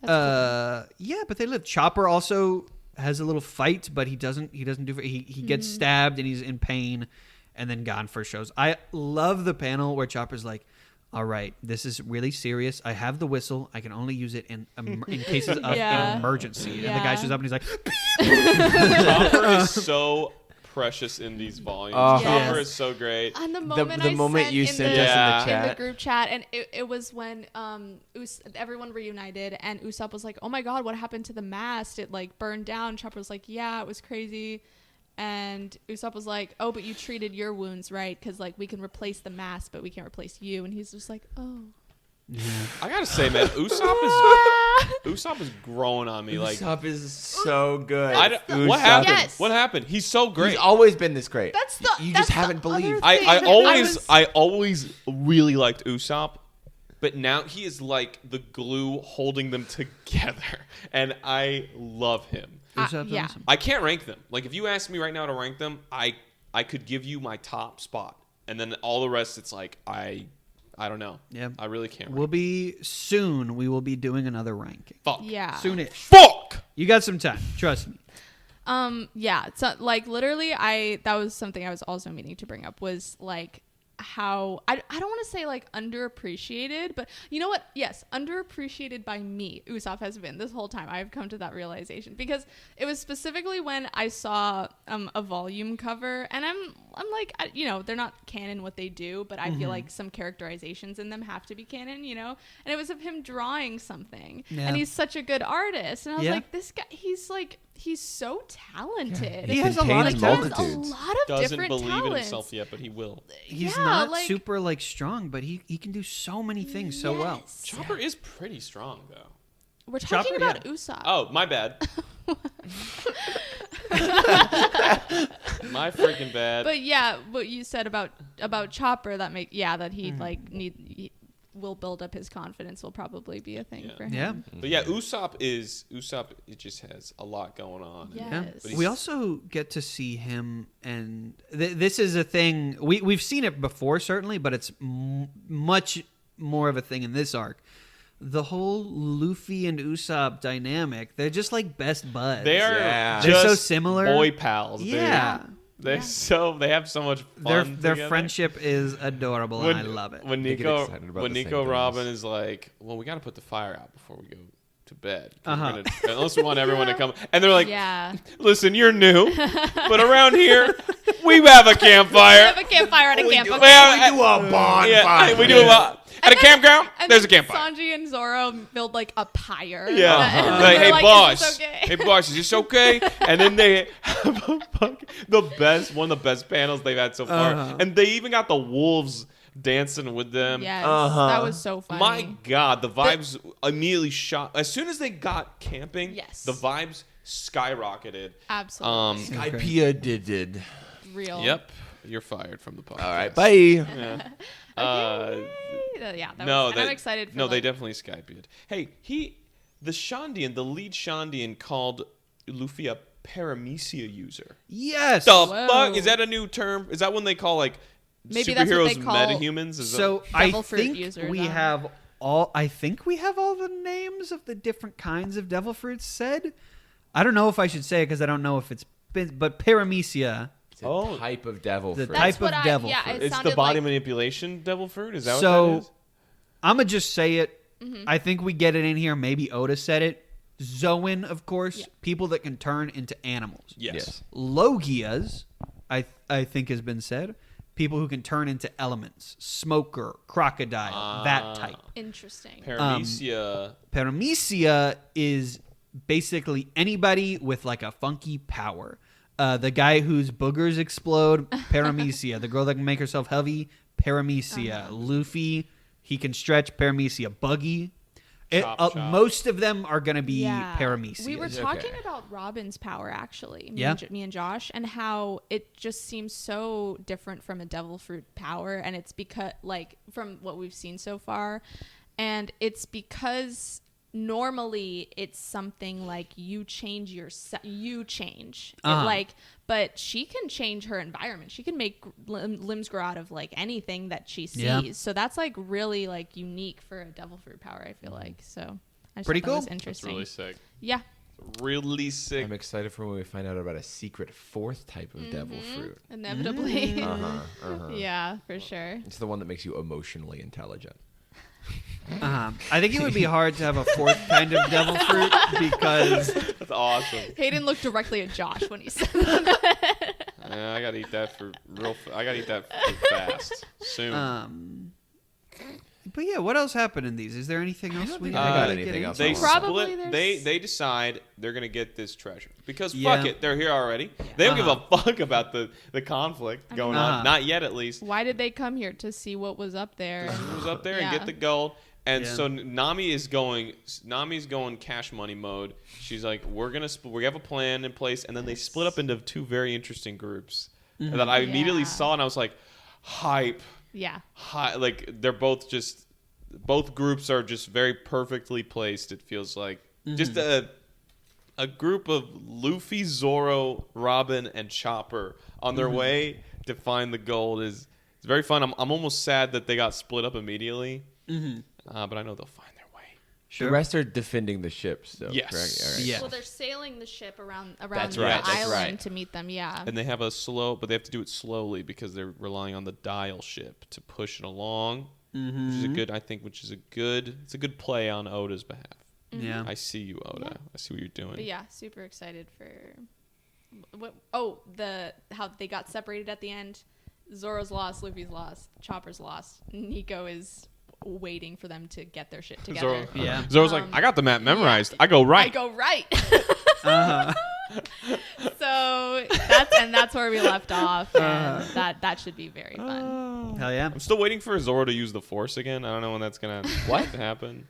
That's yeah, but they live. Chopper also has a little fight, but he doesn't do. He gets Mm-hmm. stabbed and he's in pain, and then Gonfor shows. I love the panel where Chopper's like, "All right, this is really serious. I have the whistle. I can only use it in cases of Yeah. emergency." And the guy Yeah. shows up and he's like, Chopper is so precious in these volumes. Oh. Chopper Yes. is so great. And the moment the I moment sent you in sent the, us in the in the chat. group chat, and it was when everyone reunited, and Usopp was like, "Oh my god, what happened to the mast? It like burned down." Chopper was like, "Yeah, it was crazy." And Usopp was like, "Oh, but you treated your wounds right, because like we can replace the mast, but we can't replace you." And he's just like, "Oh." I gotta say, man, Usopp is growing on me. Like, Usopp is so good. what Usopp happened? is- Yes. What happened? He's so great. He's always been this great. That's the you that's just haven't the other believed. thing I that always really liked Usopp, but now he is like the glue holding them together, and I love him. "Usopp's yeah. awesome." I can't rank them. Like if you ask me right now to rank them, I could give you my top spot, and then all the rest, it's like I don't know. Yeah. I really can't. We will be doing another ranking. Fuck. Yeah. Soonish. Fuck. You got some time. Trust me. Yeah, so like literally that was something I was also meaning to bring up, was like how I don't want to say like underappreciated, but you know what? Yes, underappreciated by me. Usopp has been this whole time. I've come to that realization because it was specifically when I saw a volume cover, and I'm like, they're not canon what they do, but I feel like some characterizations in them have to be canon, and it was of him drawing something, Yeah. and he's such a good artist, and I was Yeah. like, this guy, he's so talented. He has a lot of contains talent. He has a multitudes. lot of Doesn't different believe in talents. himself yet, but he will. He's Yeah, not like- super like strong, but he can do so many things so well. Yes. Chopper is pretty strong though. We're talking Chopper, about yeah. Usopp. Oh, my bad. My freaking bad. But yeah, what you said about Chopper, that he he will build up his confidence, will probably be a thing Yeah. for him. Yeah. But yeah, Usopp, it just has a lot going on. Yeah. Yeah. Yes. But We also get to see him, and this is a thing we've seen it before certainly, but it's much more of a thing in this arc. the whole Luffy and Usopp dynamic. They're just like best buds. They are Yeah. just They're so similar. boy pals. Dude. Yeah. They have so much Their fun. their together. friendship is adorable, and I love it. When They get Nico excited about when the Nico same Robin things. is like, well, we got to put the fire out before we go to bed. 'Cause Uh-huh. we're gonna- unless we want everyone to come, and they're like, Yeah. listen, you're new, but around here we have a We campfire. have a campfire at a camp. We Okay. do a bonfire. Yeah, we do a lot. At a campground, And there's a then campfire. Sanji and Zoro build like a pyre. Yeah. And Like, they're hey, like, boss. Is this okay? Hey, boss, is this okay? And then they have one of the best panels they've had so far. Uh-huh. And they even got the wolves dancing with them. Yes, Uh-huh. that was so funny. My God, the vibes immediately shot. As soon as they got camping, Yes. the vibes skyrocketed. Absolutely. Skypea did. Real. Yep. You're fired from the podcast. All right, bye. Yeah. Yeah, that No, was, and I'm excited for no, they like, definitely Skype'd. Hey, the Shandian, the lead Shandian called Luffy a paramecia user. Yes. The Whoa. fuck? Is that a new term? Is that when they call like Maybe that's what superheroes they call- metahumans? Is So I Devil fruit think users, we have all. I think we have all the names of the different kinds of devil fruits said. I don't know if I should say it because I don't know if it's been. But paramecia. It's a Oh. type of devil The fruit. type That's what of I- devil yeah, fruit. it it's the sounded body like- manipulation devil fruit? Is that what So that is? I'm gonna just say it. Mm-hmm. I think we get it in here. Maybe Oda said it. Zoan, of course, Yeah. people that can turn into animals. Yes. Logias, I think has been said. People who can turn into elements. Smoker, crocodile, that type. Interesting. Paramecia. Paramecia is basically anybody with like a funky power. The guy whose boogers explode, paramecia. The girl that can make herself heavy, paramecia. Luffy, he can stretch, paramecia. Buggy. Chop. Most of them are going to be Yeah. paramecia. We were Okay. talking about Robin's power actually, Yeah. me and Josh, and how it just seems so different from a devil fruit power, and it's because like from what we've seen so far, and it's because normally it's something like you change Uh-huh. like, but she can change her environment. She can make limbs grow out of like anything that she sees. Yeah. So that's like really like unique for a devil fruit power, I feel like. So I just Pretty thought that was cool. That's interesting. really sick. Yeah. Really sick. I'm excited for when we find out about a secret fourth type of devil fruit. Inevitably. Uh-huh. Yeah, for sure. It's the one that makes you emotionally intelligent. I think it would be hard to have a fourth kind of devil fruit because That's awesome. Hayden looked directly at Josh when he said that. Yeah, I gotta eat that for I gotta eat that fruit fast soon. But yeah, what else happened in these? Is there anything else don't we think I got gotta anything get else into? They on that. Probably split. there's- They decide they're gonna get this treasure because Yeah. fuck it, they're here already. They don't give a fuck about the conflict going Uh-huh. on. Not yet, at least. Why did they come here to see what was up there? Who was up there and Yeah. get the gold? And Yeah. so Nami's going cash money mode. She's like, we're gonna we have a plan in place, and then they split up into two very interesting groups that I immediately Yeah. saw, and I was like, hype. Yeah. Like they're both groups are just very perfectly placed. It feels like just a group of Luffy, Zoro, Robin, and Chopper on their way to find the gold is it's very fun. I'm almost sad that they got split up immediately, but I know they'll find their way. Sure. The rest are defending the ships, though. Yes. Correct? All right. Yeah. Well, they're sailing the ship around That's the right, that's island right. to meet them. Yeah. And they have a slow, but they have to do it slowly because they're relying on the dial ship to push it along, which is a good. I think, which is a good play on Oda's behalf. Yeah. I see you, Oda. Yeah. I see what you're doing. But yeah, super excited for what? Oh, how they got separated at the end. Zoro's lost, Luffy's lost, Chopper's lost. Nico is waiting for them to get their shit together. Yeah. Zoro's like, I got the map memorized. I go right. I go right. Uh-huh. So that's where we left off, and that should be very fun. Hell yeah. I'm still waiting for Zoro to use the Force again. I don't know when that's gonna happen.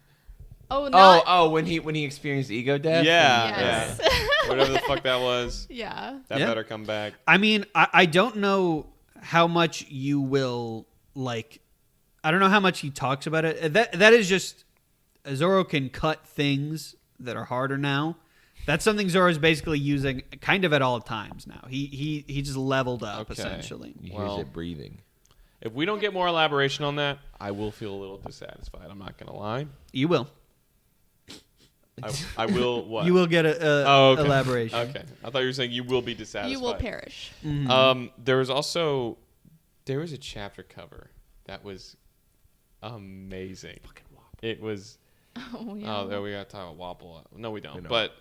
Oh, not, when he experienced ego death. Yeah, Yes. yeah. Whatever the fuck that was, yeah. that Yeah. better come back. I mean, I don't know how much you will like. I don't know how much he talks about it. That is just Zoro can cut things that are harder now. That's something Zoro is basically using kind of at all times now. He just leveled up Okay. essentially. You Well- hear it breathing. If we don't get more elaboration on that, I will feel a little dissatisfied. I'm not gonna lie. You will. I will what? You will get a okay. elaboration. Okay. I thought you were saying you will be dissatisfied. You will perish. Mhm. There was a chapter cover that was amazing. It was. Oh yeah. Oh, there we got to talk about Wapple. No, we don't. We don't. But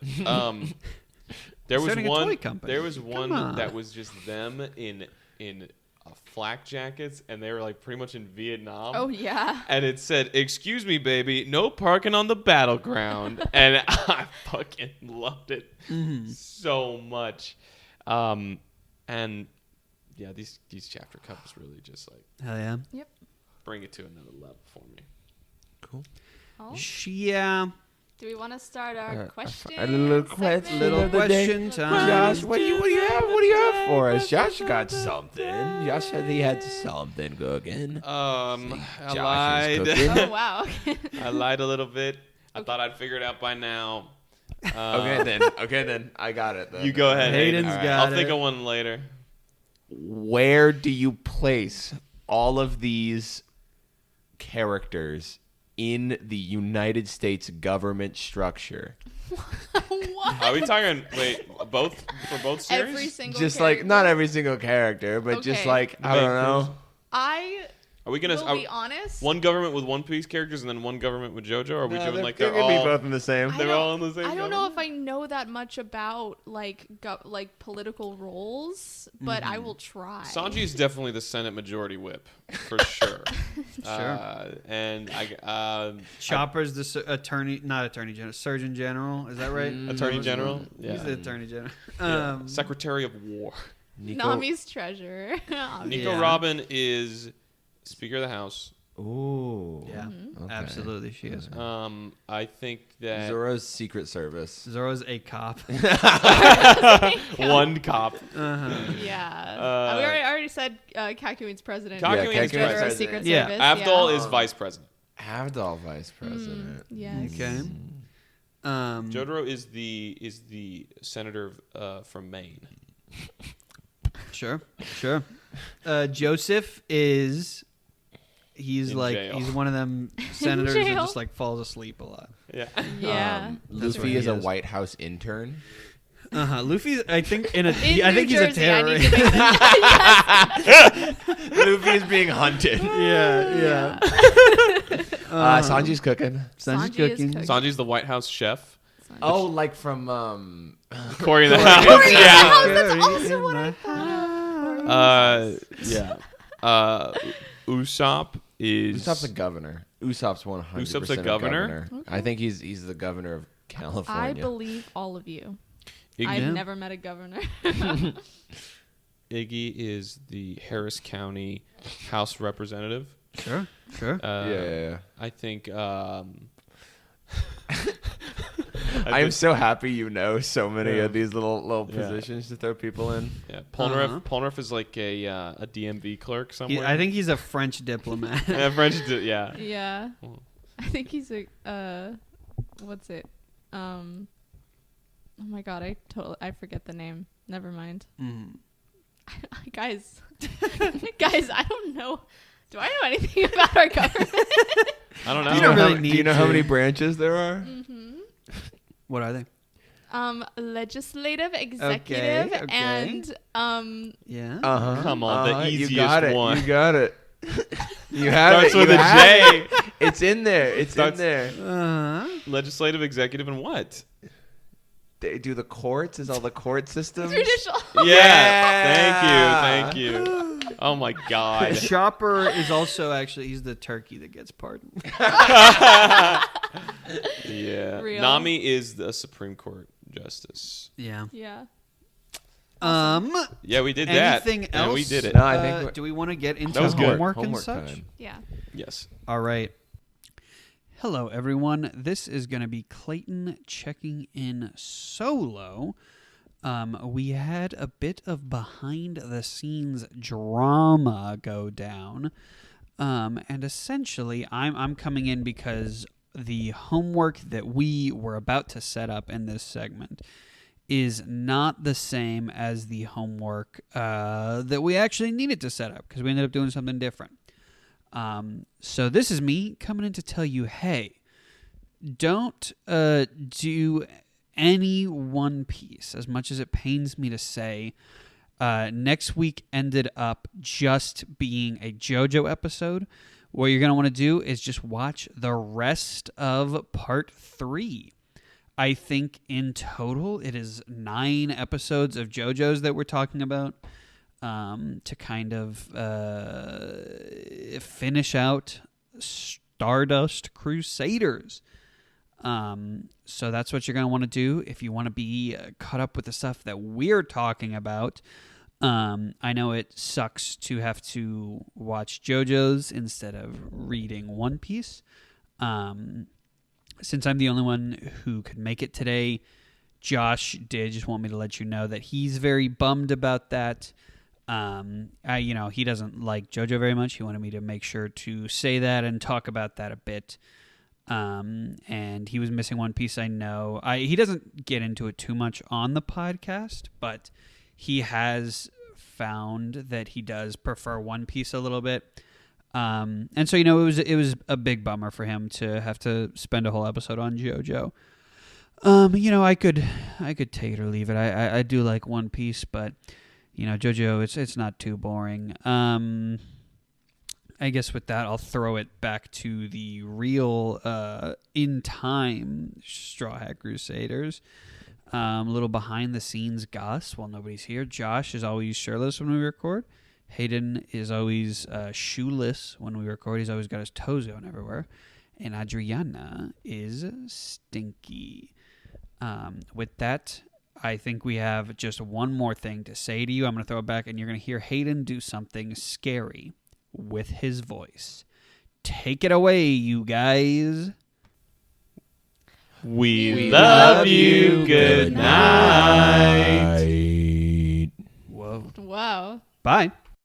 there was Starting a one. toy company. There was Come one on. that was just them in flak jackets, and they were like pretty much in Vietnam. Oh yeah. And it said, "Excuse me, baby, no parking on the battleground." And I fucking loved it so much. And yeah, these chapter covers really just like Hell yeah. Yep. bring it to another level for me. Cool. Oh. Yeah. Do we want to start our question? A little question. Little of the day. question time. Josh, what do you have for us? Josh got something. Josh said he had something cooking. I Josh is lied. cooking. Oh wow. I lied a little bit. I thought I'd figure it out by now. Okay then. I got it. Then. You go ahead. Hayden's Hayden. got I'll think it. of one later. Where do you place all of these characters in the United States government structure? What? Are we talking? Wait, both for both series? Every single. Just character? like not every single character, but just Okay. like I don't know. I Are we gonna will be honest. one government with One Piece characters and then one government with JoJo? Or are we doing like they're they're gonna all be both in the same. I they're don't- all in the same? I don't know government? if I know that much about like political roles, but I will try. Sanji is definitely the Senate Majority Whip for sure. And Chopper's the not attorney general, surgeon general. Is that right? Attorney General. He's the attorney general. Yeah. Secretary of War. Nami's treasurer. Nico Yeah. Robin is Speaker of the House. Ooh. Yeah, Okay. absolutely, she is. I think that Zoro's Secret Service. Zoro's a cop. one cop. Uh-huh. Yeah. We already said Kakuin's president. Kakuin's Kakuin's Treasurer of president. Secret Yeah. Service. Abdul yeah. is vice president. Avdol vice president. Yes. Okay. Jotaro is the senator from Maine. Sure. Joseph is. He's In like jail. he's one of them senators that jail. just like falls asleep a lot. Yeah. Yeah. That's what Luffy he is a is. White House intern. Luffy, I think In I think New he's a Jersey, I need terrorist. to make Luffy is being hunted. yeah. Sanji's cooking. Sanji's Sanji is cooking. cooking. Sanji's the White House chef. Oh, like from Corey in the Corey House. in the Yeah. House. That's also what I thought. Usopp is Usopp's a governor. Usopp's 100% Usopp's a governor? I think he's the governor of I California. believe all of you. Iggy, I've never met a governor. Iggy is the Harris County House Representative. Sure. Yeah. I think I'm so happy you know so many Yeah. of these little Yeah. positions to throw people in. yeah, Polnareff. Uh-huh. Polnareff is like a DMV clerk somewhere. I think he's a French diplomat. yeah, French. Yeah. Yeah. Oh. I think he's a what's it? Oh my god, I forget the name. Never mind. Mhm. Guys, I don't know. Do I know anything about our government? I don't know. You don't really do need you know how to. many branches there are? What are they? Legislative, executive, okay. and Yeah. Uh-huh. Come on, the You easiest got it. one. You got it. You have Starts it. with You a have J. it. It's in there. It's Starts- in there. Uh-huh. Legislative, executive, and what? They do the courts. Is all the court systems? judicial. Yeah. Thank you. Oh my God. Chopper is also he's the turkey that gets pardoned. Yeah. Real. Nami is the Supreme Court justice. Yeah. Yeah. Yeah, we did that. Anything else? And we did it. No, I think do we want to get into That was good. homework and Homework such? time. Yeah. Yes. All right. Hello, everyone. This is going to be Clayton checking in solo. We had a bit of behind-the-scenes drama go down, and essentially, I'm coming in because the homework that we were about to set up in this segment is not the same as the homework that we actually needed to set up because we ended up doing something different. So this is me coming in to tell you, hey, don't do any One Piece, as much as it pains me to say. Next week ended up just being a JoJo episode. What you're going to want to do is just watch the rest of part 3. I think in total it is 9 episodes of JoJo's that we're talking about to kind of finish out Stardust Crusaders. So that's what you're going to want to do if you want to be caught up with the stuff that we're talking about. I know it sucks to have to watch JoJo's instead of reading One Piece. Since I'm the only one who could make it today, Josh did just want me to let you know that he's very bummed about that. He doesn't like JoJo very much. He wanted me to make sure to say that and talk about that a bit. And he was missing One Piece, I know. He doesn't get into it too much on the podcast, but he has found that he does prefer One Piece a little bit. And so, it was a big bummer for him to have to spend a whole episode on JoJo. I could take it or leave it. I do like One Piece, but JoJo, it's not too boring. I guess with that, I'll throw it back to the real in time Straw Hat Crusaders. A little behind the scenes goss while nobody's here. Josh is always shirtless when we record. Hayden is always shoeless when we record. He's always got his toes going everywhere. And Adriana is stinky. With that, I think we have just one more thing to say to you. I'm going to throw it back, and you're going to hear Hayden do something scary with his voice. Take it away, you guys. We love you. Good night. Whoa. Wow. Bye.